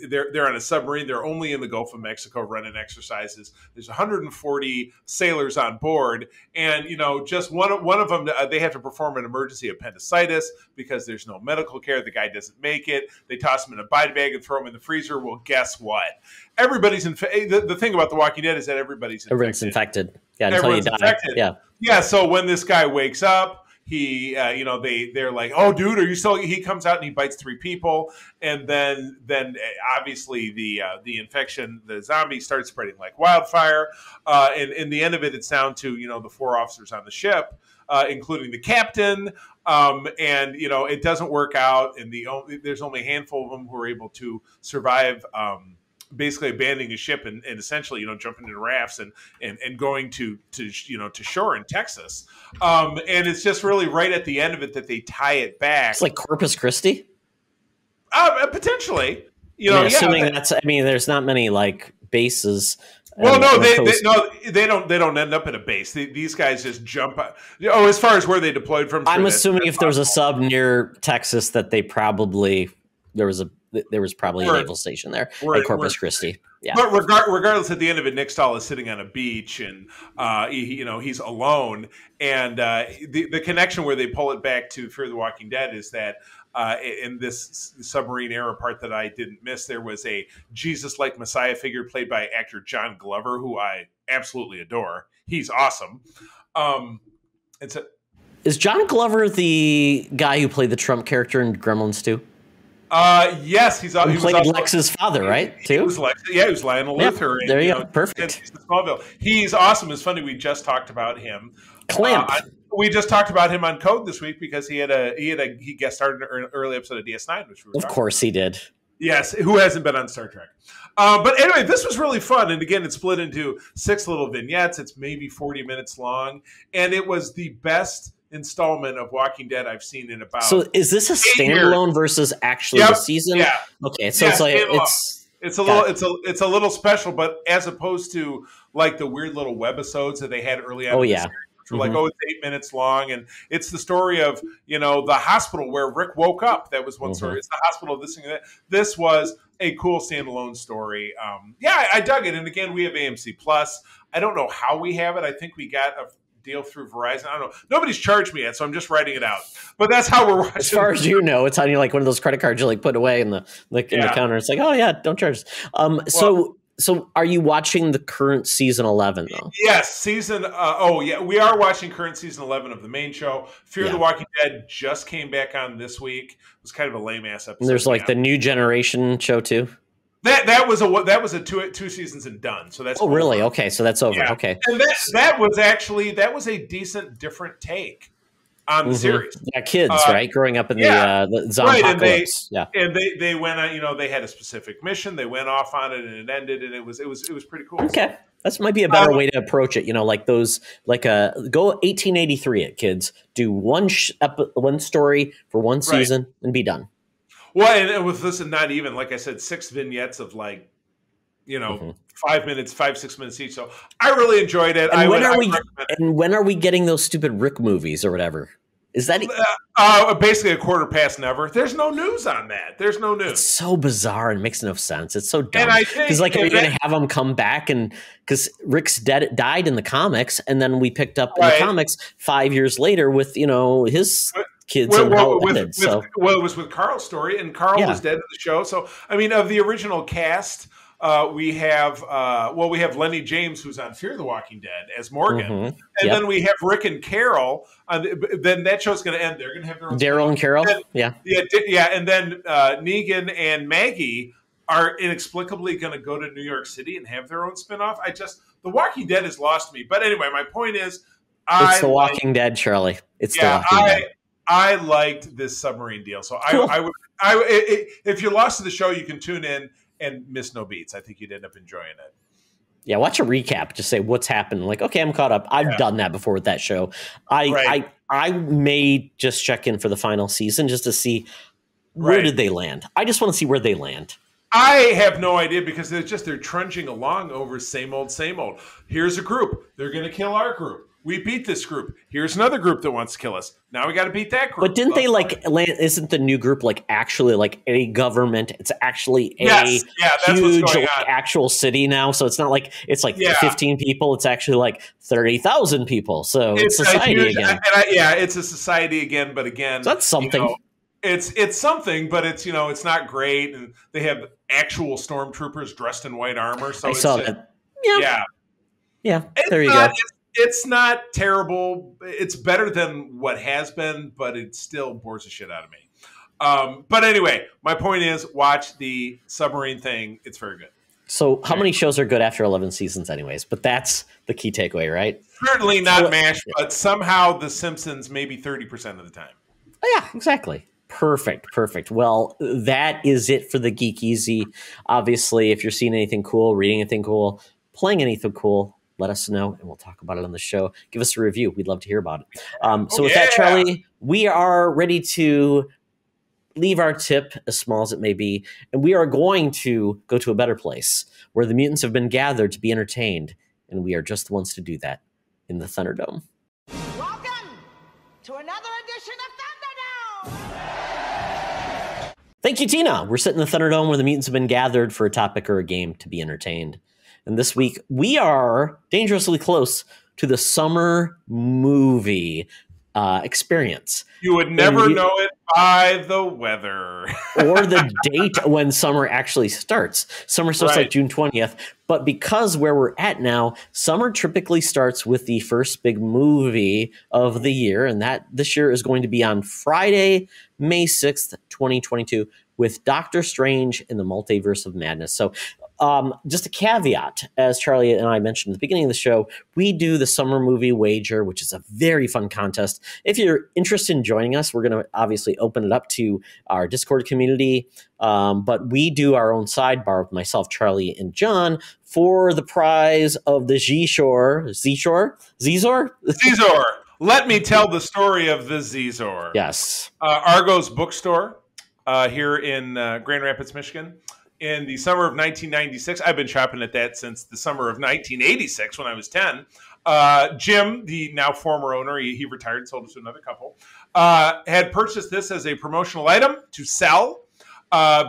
they're on a submarine. They're only in the Gulf of Mexico running exercises. There's 140 sailors on board. And, just one of them, they have to perform an emergency appendicitis because there's no medical care. The guy doesn't make it. They toss him in a body bag and throw him in the freezer. Well, guess what? Everybody's the thing about The Walking Dead is that everyone's infected. Yeah, until you die. Infected. Yeah. So when this guy wakes up, he, they're like, "Oh, dude, are you still?" He comes out and he bites 3 people, and then obviously the infection, the zombie starts spreading like wildfire. And in the end of it, it's down to the 4 officers on the ship, including the captain. And it doesn't work out, and there's only a handful of them who are able to survive. Basically abandoning a ship and essentially, jumping into rafts and going to shore in Texas. And it's just really right at the end of it that they tie it back. It's like Corpus Christi? Potentially. Assuming there's not many like bases. Well, no, they don't end up in a base. These guys just jump. As far as where they deployed from. I'm assuming if there was a sub near Texas that there was probably a naval station there at Corpus Christi. Yeah. But regardless, at the end of it, Nick Stahl is sitting on a beach, and he's alone. And the connection where they pull it back to Fear the Walking Dead is that in this submarine era part that I didn't miss, there was a Jesus-like Messiah figure played by actor John Glover, who I absolutely adore. He's awesome. Is John Glover the guy who played the Trump character in Gremlins 2? Yes, he played Lex's father, right? Too. He was Lionel Luthor. There you go. Perfect. Smallville. He's awesome. It's funny. We just talked about him. Clamp. We just talked about him on Code this week because he guest starred in an early episode of DS9, which we were of course he did. Yes, who hasn't been on Star Trek? But anyway, this was really fun. And again, it's split into 6 little vignettes. It's maybe 40 minutes long. And it was the best installment of Walking Dead I've seen in about. So is this a 8 years. standalone versus actually the season? Yeah. Okay, so Yeah, it's like standalone. It's a little special, but as opposed to like the weird little webisodes that they had early on. Oh, in the yeah. series, which were like, it's 8 minutes long, and it's the story of the hospital where Rick woke up. That was one story. It's the hospital of this and that. This was a cool standalone story. I dug it. And again, we have AMC Plus. I don't know how we have it. I think we got a deal through Verizon. I don't know. Nobody's charged me yet, so I'm just writing it out. But that's how we're watching. As far as you know, it's on you like one of those credit cards you like put away in the counter. It's like, oh yeah, don't charge us. So are you watching the current season 11 though? Yes, season. We are watching current season 11 of the main show. Fear the Walking Dead just came back on this week. It was kind of a lame ass episode. And there's like the New Generation show too. That was a two seasons and done. So that's really? Okay, so that's over. Yeah. Okay, and that was a decent different take on the series. Yeah, kids, right, growing up in the zombie apocalypse. And they went on. They had a specific mission. They went off on it, and it ended, and it was pretty cool. Okay, that might be a better way to approach it. Like those, go 1883 it, kids. Do one story for one season and be done. Well, and with this, and not even like I said, 6 vignettes of 5 minutes, 5-6 minutes each. So I really enjoyed it. And when are we getting those stupid Rick movies or whatever? Is that basically a quarter past never? There's no news on that. There's no news. It's so bizarre and makes no sense. It's so dumb. Because are you going to have him come back? And because Rick's died in the comics, and then we picked up in the comics 5 years later with his kids. It was with Carl's story, and Carl was dead in the show. So I mean, of the original cast. We have Lenny James, who's on Fear the Walking Dead as Morgan, and then we have Rick and Carol. Then that show's going to end. They're going to have their own Daryl and Carol, and then Negan and Maggie are inexplicably going to go to New York City and have their own spinoff. The Walking Dead has lost me. But anyway, my point is, it's The Walking Dead, Charlie. It's The Walking Dead. I liked this submarine deal, so cool. If you're lost to the show, you can tune in and miss no beats. I think you'd end up enjoying it. Yeah, watch a recap. Just say what's happened. Like, okay, I'm caught up. I've done that before with that show. I may just check in for the final season just to see where did they land. I just want to see where they land. I have no idea because they're trudging along over same old, same old. Here's a group. They're going to kill our group. We beat this group. Here's another group that wants to kill us. Now we got to beat that group. But didn't they land? Isn't the new group actually a government? It's actually a huge actual city now. So it's not like it's 15 people. It's actually 30,000 people. So it's society again. It's a society again. But again, so that's something. It's something, but it's it's not great. And they have actual stormtroopers dressed in white armor. So I saw that. Yeah. There you go. It's not terrible. It's better than what has been, but it still bores the shit out of me. But anyway, my point is watch the submarine thing. It's very good. So how many shows are good after 11 seasons anyways? But that's the key takeaway, right? Certainly not MASH, but somehow The Simpsons maybe 30% of the time. Oh, yeah, exactly. Perfect. Well, that is it for the Geek Easy. Obviously, if you're seeing anything cool, reading anything cool, playing anything cool, let us know, and we'll talk about it on the show. Give us a review. We'd love to hear about it. With that, Charlie, we are ready to leave our tip, as small as it may be, and we are going to go to a better place where the mutants have been gathered to be entertained, and we are just the ones to do that in the Thunderdome. Welcome to another edition of Thunderdome! Thank you, Tina. We're sitting in the Thunderdome where the mutants have been gathered for a topic or a game to be entertained. And this week, we are dangerously close to the summer movie experience. You would never know it by the weather. Or the date when summer actually starts. Summer starts June 20th. But because where we're at now, summer typically starts with the first big movie of the year. And that this year is going to be on Friday, May 6th, 2022, with Doctor Strange in the Multiverse of Madness. So Just a caveat, as Charlie and I mentioned at the beginning of the show, we do the Summer Movie Wager, which is a very fun contest. If you're interested in joining us, we're going to obviously open it up to our Discord community. But we do our own sidebar with myself, Charlie, and John for the prize of the Zizor. Let me tell the story of the Zizor. Yes. Argos Bookstore here in Grand Rapids, Michigan. In the summer of 1996, I've been shopping at that since the summer of 1986 when I was 10. Jim, the now former owner, he retired, sold it to another couple, had purchased this as a promotional item to sell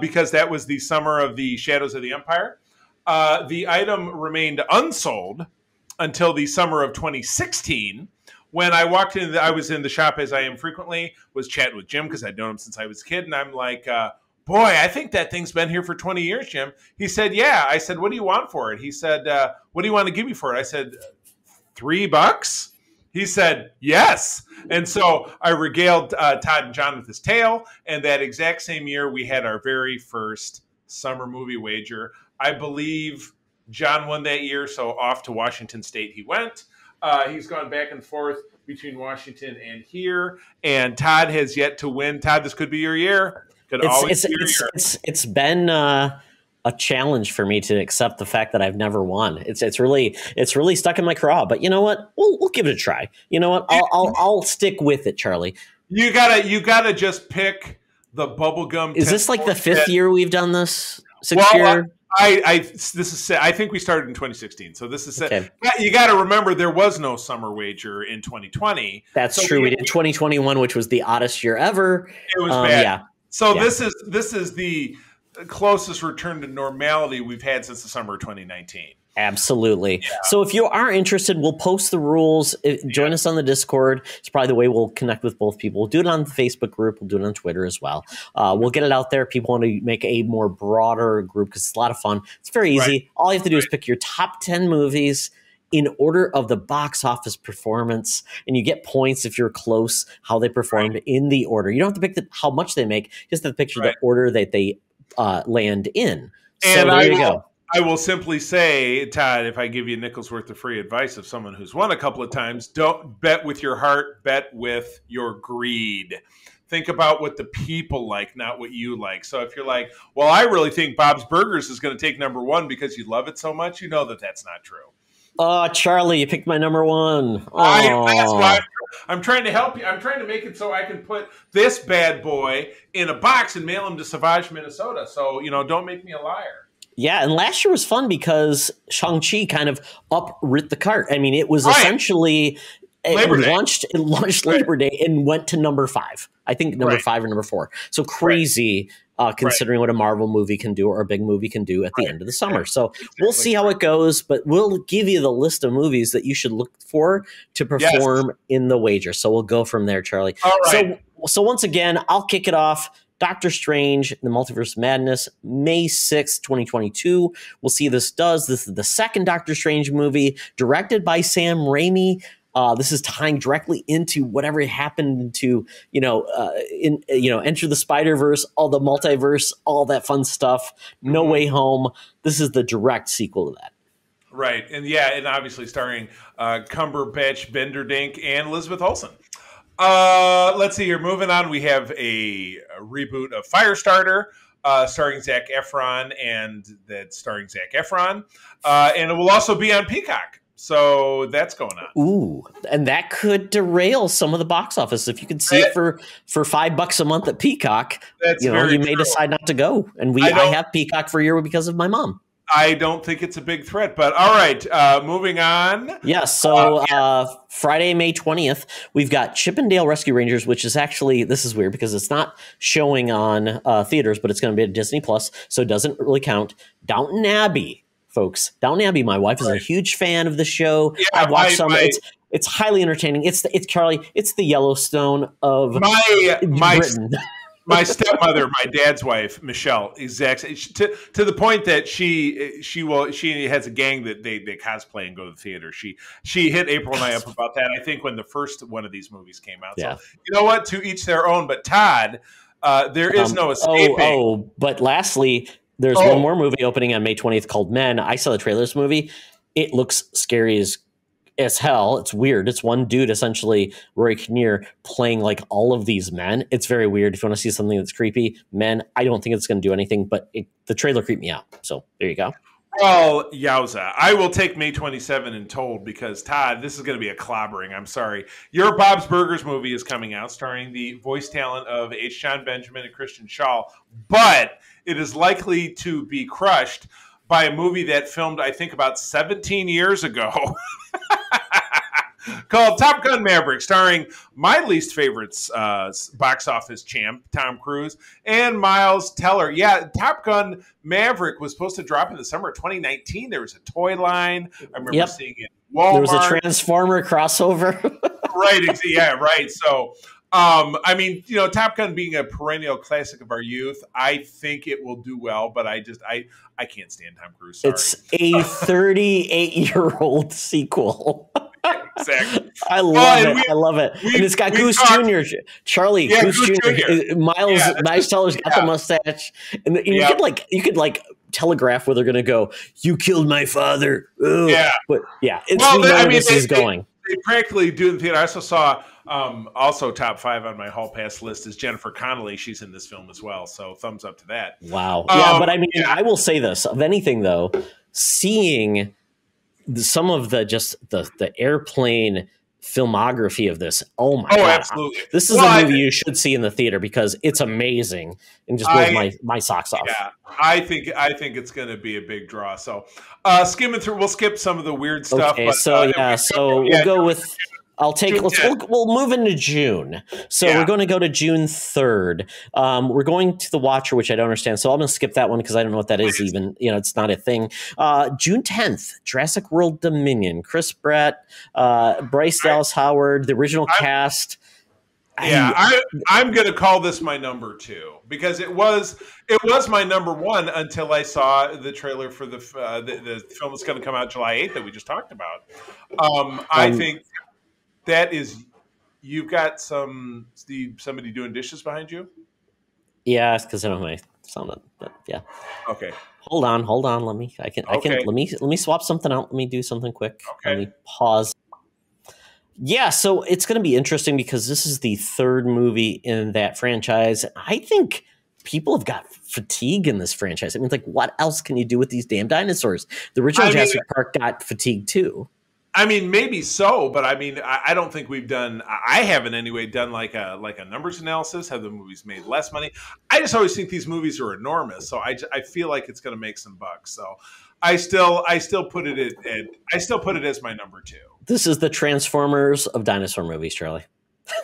because that was the summer of the Shadows of the Empire. The item remained unsold until the summer of 2016 when I walked in. I was in the shop, as I am frequently, was chatting with Jim because I'd known him since I was a kid, and I'm like, boy, I think that thing's been here for 20 years, Jim. He said, yeah. I said, what do you want for it? He said, what do you want to give me for it? I said, $3? He said, yes. And so I regaled Todd and John with his tale. And that exact same year, we had our very first Summer Movie Wager. I believe John won that year, so off to Washington State he went. He's gone back and forth between Washington and here. And Todd has yet to win. Todd, this could be your year. It's been a challenge for me to accept the fact that I've never won. It's really stuck in my craw. But you know what? We'll give it a try. You know what? I'll stick with it, Charlie. You gotta just pick the bubblegum. Is this like the fifth year we've done this? Sixth year? I think we started in 2016. So this is okay. You got to remember there was no summer wager in 2020. That's true. We did 2021, which was the oddest year ever. It was bad. Yeah. So this is the closest return to normality we've had since the summer of 2019. Absolutely. Yeah. So if you are interested, we'll post the rules. Join us on the Discord. It's probably the way we'll connect with both people. We'll do it on the Facebook group. We'll do it on Twitter as well. We'll get it out there. People want to make a more broader group because it's a lot of fun. It's very easy. Right. All you have to do is pick your top 10 movies in order of the box office performance, and you get points if you're close how they performed in the order. You don't have to pick how much they make, just have to picture the order that they land in. So and there you go. I will simply say, Todd, if I give you a nickel's worth of free advice of someone who's won a couple of times, don't bet with your heart, bet with your greed. Think about what the people like, not what you like. So if you're like, well, I really think Bob's Burgers is going to take number one because you love it so much, you know that that's not true. Oh, Charlie, you picked my number one. That's why I'm trying to help you. I'm trying to make it so I can put this bad boy in a box and mail him to Savage, Minnesota. So, don't make me a liar. Yeah, and last year was fun because Shang-Chi kind of uprit the cart. I mean, it was essentially it launched Labor Day and went to number 5. I think number 5 or number 4. So crazy considering what a Marvel movie can do or a big movie can do at the end of the summer. So we'll see how it goes, but we'll give you the list of movies that you should look for to perform in the wager. So we'll go from there, Charlie. All right. So once again, I'll kick it off. Doctor Strange, The Multiverse of Madness, May 6th, 2022. We'll see how this does. This is the second Doctor Strange movie directed by Sam Raimi. This is tying directly into whatever happened to, Enter the Spider-Verse, all the multiverse, all that fun stuff. No Way Home. This is the direct sequel to that. Right. And obviously starring Cumberbatch, Benderdink, and Elizabeth Olsen. Let's see here. Moving on, we have a reboot of Firestarter, starring Zac Efron, and it will also be on Peacock. So that's going on. Ooh, and that could derail some of the box office. If you could see it for $5 a month at Peacock, you may decide not to go. And I have Peacock for a year because of my mom. I don't think it's a big threat, but all right, moving on. Yes, so Friday, May 20th, we've got Chip 'n Dale Rescue Rangers, which is actually, this is weird because it's not showing on theaters, but it's going to be at Disney Plus, so it doesn't really count. Downton Abbey, folks. Downton Abbey, my wife is a huge fan of the show. Yeah, I've watched some. It's highly entertaining. It's Charlie. It's the Yellowstone of Britain. My stepmother, my dad's wife, Michelle, exactly to the point that she has a gang that they cosplay and go to the theater. She hit April and I up about that. I think when the first one of these movies came out. Yeah. So you know what? To each their own. But Todd, there is no escaping. But lastly, There's one more movie opening on May 20th called Men. I saw the trailer of this movie. It looks scary as hell. It's weird. It's one dude, essentially Rory Kinnear, playing like all of these men. It's very weird. If you want to see something that's creepy, Men, I don't think it's going to do anything, but the trailer creeped me out. So there you go. Well, yowza. I will take May 27 and told because, Todd, this is going to be a clobbering. I'm sorry. Your Bob's Burgers movie is coming out starring the voice talent of H. John Benjamin and Christian Shaw, but it is likely to be crushed by a movie that filmed, I think, about 17 years ago called Top Gun Maverick, starring my least favorite box office champ, Tom Cruise, and Miles Teller. Yeah, Top Gun Maverick was supposed to drop in the summer of 2019. There was a toy line. I remember seeing it in Walmart. There was a Transformer crossover. Right, yeah, right. So, I mean, you know, Top Gun being a perennial classic of our youth, I think it will do well, but I can't stand Tom Cruise. Sorry. It's a 38-year-old sequel. Exactly. I love it. And it's got Goose Jr. Charlie, Goose Jr. Miles Teller's got the mustache. And you could telegraph where they're going to go, you killed my father. Ugh. Yeah. But yeah, this is going. They practically do in the theater. I also saw also top 5 on my hall pass list is Jennifer Connelly. She's in this film as well. So thumbs up to that. Wow. Yeah, but I mean, I will say this. Of anything, though, seeing some of the airplane filmography of this, oh my God. Absolutely. This is a movie you should see in the theater because it's amazing and just blows my socks off. Yeah, I think it's going to be a big draw. So skimming through, we'll skip some of the weird stuff. Okay, but, we'll go with... We'll move into June. So we're going to go to June 3rd. We're going to The Watcher, which I don't understand. So I'm going to skip that one because I don't know what that is even. You know, it's not a thing. June 10th, Jurassic World Dominion. Chris Pratt, Bryce Dallas Howard, the original cast. Yeah, I'm going to call this my number 2 because it was my number 1 until I saw the trailer for the film that's going to come out July 8th that we just talked about. I think that is, you've got somebody doing dishes behind you? Yeah, it's because I don't have my sound on, but yeah. Okay. Hold on. Let me swap something out. Let me do something quick. Okay. Let me pause. Yeah, so it's going to be interesting because this is the 3rd movie in that franchise. I think people have got fatigue in this franchise. I mean, like, what else can you do with these damn dinosaurs? The original Jurassic Park got fatigue too. I mean, maybe so, but I mean, I don't think we've done. I haven't anyway done like a numbers analysis. Have the movies made less money? I just always think these movies are enormous, so I feel like it's going to make some bucks. So I still put it as my number 2. This is the Transformers of dinosaur movies, Charlie.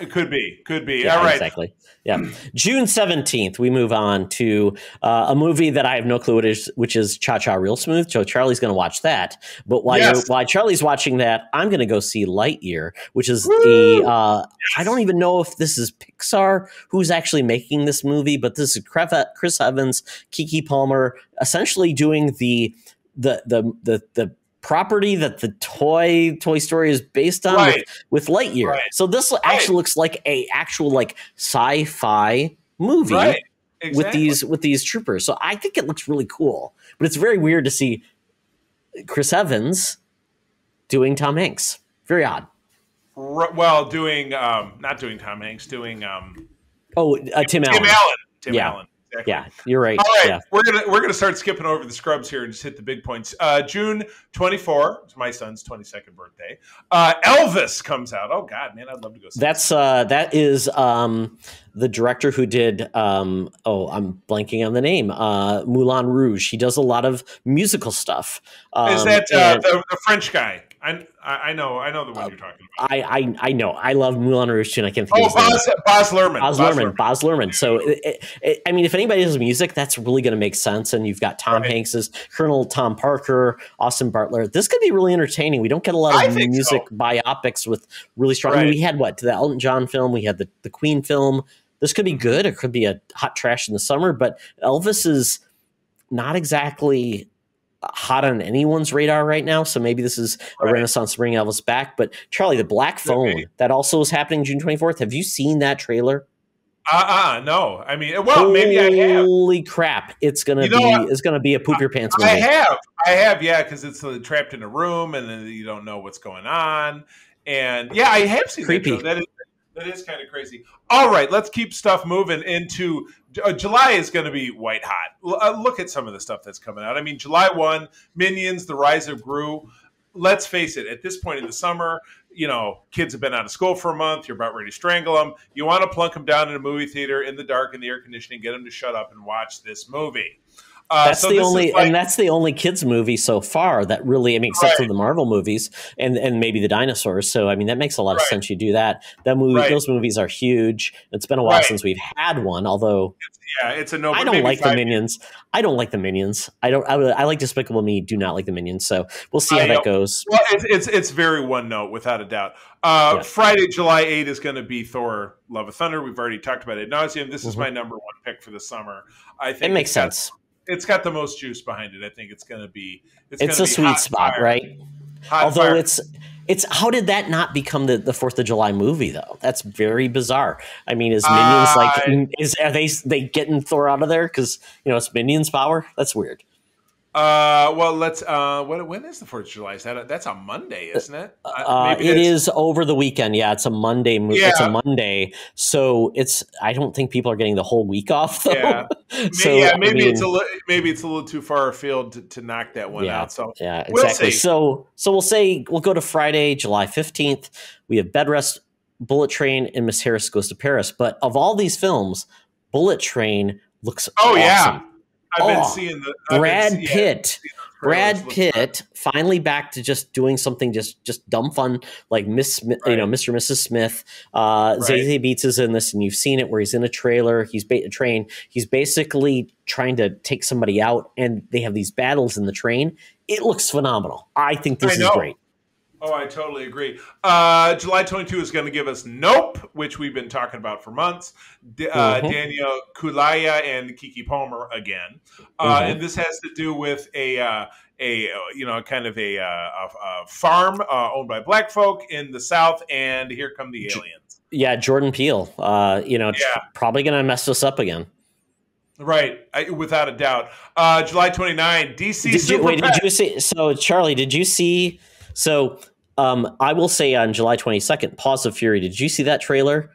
It could be. Yeah, all right. Exactly. Yeah. June 17th, we move on to a movie that I have no clue what is, which is Cha Cha Real Smooth. So Charlie's going to watch that. But while Charlie's watching that, I'm going to go see Lightyear, which is I don't even know if this is Pixar who's actually making this movie, but this is Chris Evans, Keke Palmer, essentially doing the property that the Toy Story is based on with Lightyear. Right. So this actually looks like a actual like sci-fi movie with these troopers. So I think it looks really cool, but it's very weird to see Chris Evans doing Tom Hanks. Very odd. Well, doing not doing Tom Hanks, doing Tim Allen. Tim Allen. Exactly. Yeah, you're right. All right, yeah. we're gonna start skipping over the scrubs here and just hit the big points. June 24, it's my son's 22nd birthday. Elvis comes out. Oh God, man, I'd love to go see that is the director who did I'm blanking on the name. Moulin Rouge. He does a lot of musical stuff. Is that the French guy? I know the one you're talking about. I know. I love Moulin Rouge too, and I can't think of his name. Baz Luhrmann. Baz Luhrmann. So, I mean, if anybody does music, that's really going to make sense. And you've got Tom Hanks as Colonel Tom Parker, Austin Butler. This could be really entertaining. We don't get a lot of music biopics with really strong. I mean, we had the Elton John film. We had the Queen film. This could be good. It could be a hot trash in the summer. But Elvis is not exactly hot on anyone's radar right now, so maybe this is a renaissance to bring Elvis back. But Charlie, the Black Phone, that also is happening June 24th. Have you seen that trailer? No. I mean, well, maybe I have. Holy crap! It's gonna it's gonna be a poop your pants movie. I have, yeah, because it's trapped in a room and then you don't know what's going on. And yeah, I have seen Creepy. That is kind of crazy. All right, let's keep stuff moving into July is going to be white hot. Look at some of the stuff that's coming out. I mean, July 1, Minions: The Rise of Gru. Let's face it, at this point in the summer, kids have been out of school for a month. You're about ready to strangle them. You want to plunk them down in a movie theater in the dark in the air conditioning, get them to shut up and watch this movie. That's the only kids movie so far that really, except for the Marvel movies and maybe the dinosaurs. So, that makes a lot of sense. You do that. Those movies are huge. It's been a while since we've had one, although it's a no. I don't like the Minions. I don't like the Minions. I like Despicable Me. Do not like the Minions. So we'll see how that goes. Well, it's very one note without a doubt. Friday, July 8 is going to be Thor: Love of Thunder. We've already talked about it ad nauseum. This is my number one pick for the summer. I think it makes sense. It's got the most juice behind it. I think it's going to be. It's a sweet spot, right? Although it's how did that not become the 4th of July movie though? That's very bizarre. Is Minions are they getting Thor out of there because it's Minions power? That's weird. Well, let's. When is the 4th of July? That's a Monday, isn't it? It is over the weekend. Yeah, it's a Monday. Yeah. It's a Monday, so I don't think people are getting the whole week off. Though. Yeah. Maybe it's a little too far afield to knock that one out. So yeah, exactly. We'll see. We'll go to Friday, July 15th. We have Bed Rest, Bullet Train, and Miss Harris Goes to Paris. But of all these films, Bullet Train looks awesome. Yeah. I've been seeing the Brad Pitt. Brad Pitt finally back to just doing something just dumb fun like Mr. and Mrs. Smith. Zazie Beetz is in this, and you've seen it where he's in a trailer. He's a train. He's basically trying to take somebody out, and they have these battles in the train. It looks phenomenal. I think this is great. Oh, I totally agree. July 22 is going to give us Nope, which we've been talking about for months. Daniel Kaluuya and Keke Palmer again, and this has to do with a farm owned by black folk in the South, and here come the aliens. Yeah, Jordan Peele. Probably going to mess us up again. Right, without a doubt. July 29, DC. Did you see? So, Charlie, did you see? So I will say on July 22nd, Paws of Fury. Did you see that trailer?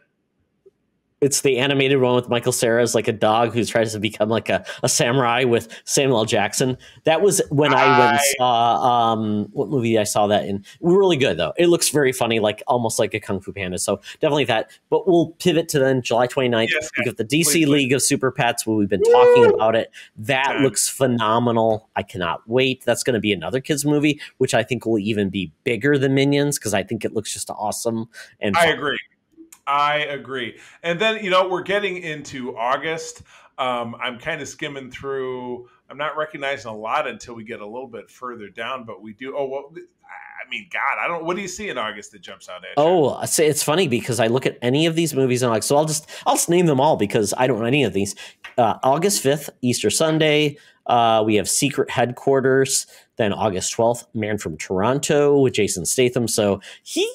It's the animated one with Michael Cera as like a dog who tries to become like a samurai with Samuel L. Jackson. That was when I went and saw what movie I saw that in. Really good though. It looks very funny, like almost like a Kung Fu Panda. So definitely that. But we'll pivot to then July 29th. We got the DC League of Super Pets. We've been talking about it. That looks phenomenal. I cannot wait. That's going to be another kids movie, which I think will even be bigger than Minions because I think it looks just awesome. And I agree. And then, we're getting into August. I'm kind of skimming through. I'm not recognizing a lot until we get a little bit further down, but we do. Oh, well, what do you see in August that jumps out at you? Oh, it's funny because I look at any of these movies and I'm like, so I'll just name them all because I don't know any of these. August 5th, Easter Sunday. We have Secret Headquarters. Then August 12th, Man from Toronto with Jason Statham. So he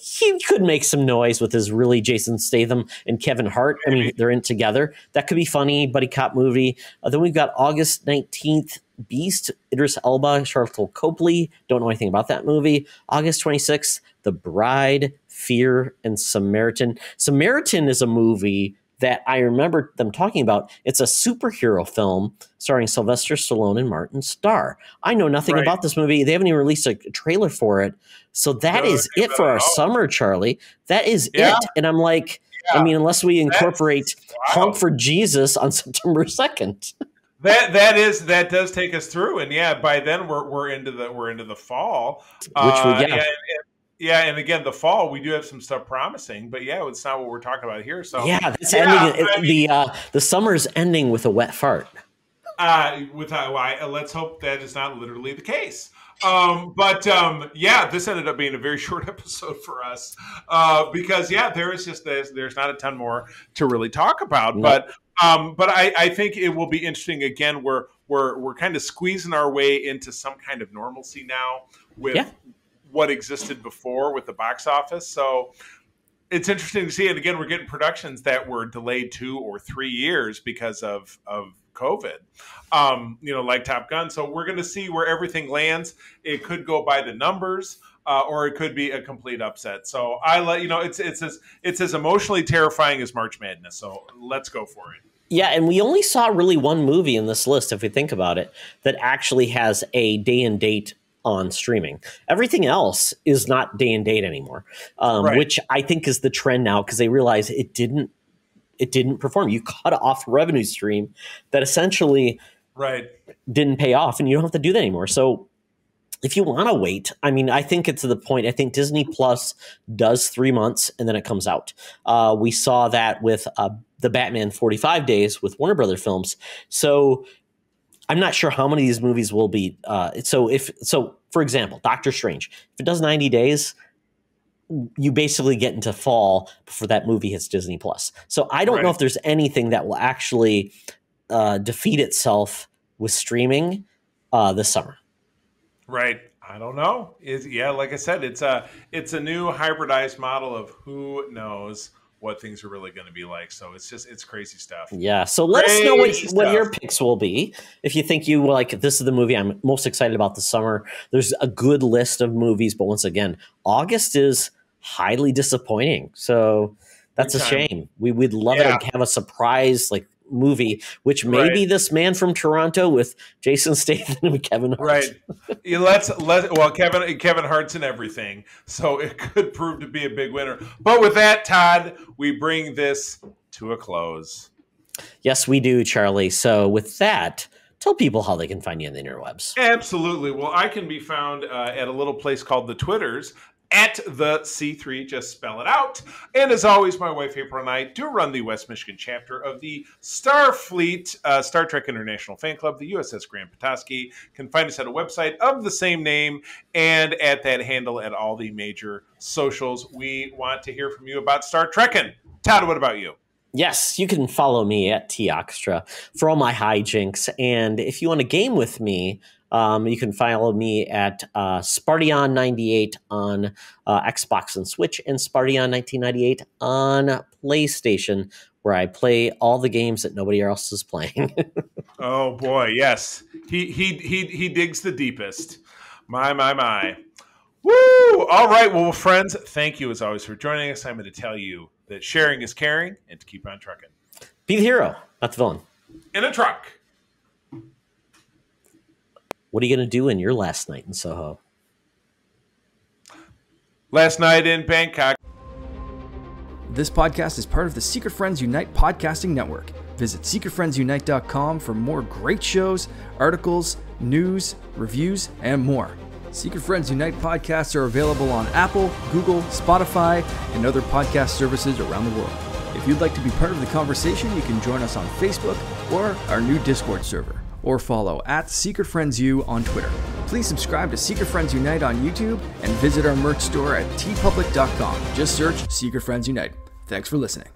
could make some noise with his really Jason Statham and Kevin Hart. I mean, they're in together. That could be funny, buddy cop movie. Then we've got August 19th, Beast, Idris Elba, Charlotte Copley. Don't know anything about that movie. August 26th, The Bride, Fear, and Samaritan. Samaritan is a movie that I remember them talking about. It's a superhero film starring Sylvester Stallone and Martin Starr. I know nothing about this movie. They haven't even released a trailer for it. So that is it for our summer, Charlie. That is it. And I'm like, unless we incorporate Honk for Jesus on September 2nd. That does take us through. And by then we're into the fall. And again, the fall, we do have some stuff promising, but it's not what we're talking about here. So that's ending. The summer's ending with a wet fart. Let's hope that is not literally the case. This ended up being a very short episode for us because there's not a ton more to really talk about. Nope. But I think it will be interesting. Again, we're kind of squeezing our way into some kind of normalcy now with what existed before with the box office. So it's interesting to see. And again, we're getting productions that were delayed 2 or 3 years because of COVID, like Top Gun. So we're going to see where everything lands. It could go by the numbers, or it could be a complete upset. So it's as emotionally terrifying as March Madness. So let's go for it. Yeah, and we only saw really one movie in this list, if we think about it, that actually has a day and date on streaming. Everything else is not day and date anymore, Right. which I think is the trend now because they realize it didn't perform. You cut off revenue stream that essentially Right. didn't pay off, and you don't have to do that anymore. So if you want to wait, I mean, I think it's to the point. I think Disney Plus does 3 months and then it comes out. We saw that with the Batman 45 days with Warner Brother Films. So I'm not sure how many of these movies will be. So for example, Doctor Strange, if it does 90 days, you basically get into fall before that movie hits Disney Plus. So I don't know if there's anything that will actually defeat itself with streaming this summer. Right. I don't know. Like I said, it's a new hybridized model of who knows what things are really going to be like. So it's crazy stuff. Yeah. So let us know what your picks will be. If you think you like, this is the movie I'm most excited about this summer. There's a good list of movies, but once again, August is highly disappointing. So that's a shame. We'd love to have a surprise movie, which may be This Man from Toronto with Jason Statham and Kevin Hart. Right. Kevin Hart's in everything, so it could prove to be a big winner. But with that, Todd, we bring this to a close. Yes, we do, Charlie. So with that, tell people how they can find you on the interwebs. Absolutely. Well, I can be found at a little place called the Twitters, at the C3, just spell it out. And as always, my wife April and I do run the West Michigan chapter of the Starfleet Star Trek International Fan Club, the USS Grand Petoskey. Can find us at a website of the same name and at that handle at all the major socials. We want to hear from you about Star Trekking. Todd, what about you? Yes, you can follow me at Toxtra for all my hijinks. And if you want to game with me, you can follow me at Spartion98 on Xbox and Switch, and Spartion1998 on PlayStation, where I play all the games that nobody else is playing. Oh boy, yes, he digs the deepest. My. Woo! All right, well, friends, thank you as always for joining us. I'm going to tell you that sharing is caring, and to keep on trucking. Be the hero, not the villain. In a truck. What are you going to do in your last night in Soho? Last night in Bangkok. This podcast is part of the Secret Friends Unite podcasting network. Visit secretfriendsunite.com for more great shows, articles, news, reviews, and more. Secret Friends Unite podcasts are available on Apple, Google, Spotify, and other podcast services around the world. If you'd like to be part of the conversation, you can join us on Facebook or our new Discord server, or follow at Secret Friends U on Twitter. Please subscribe to Secret Friends Unite on YouTube and visit our merch store at tpublic.com. Just search Secret Friends Unite. Thanks for listening.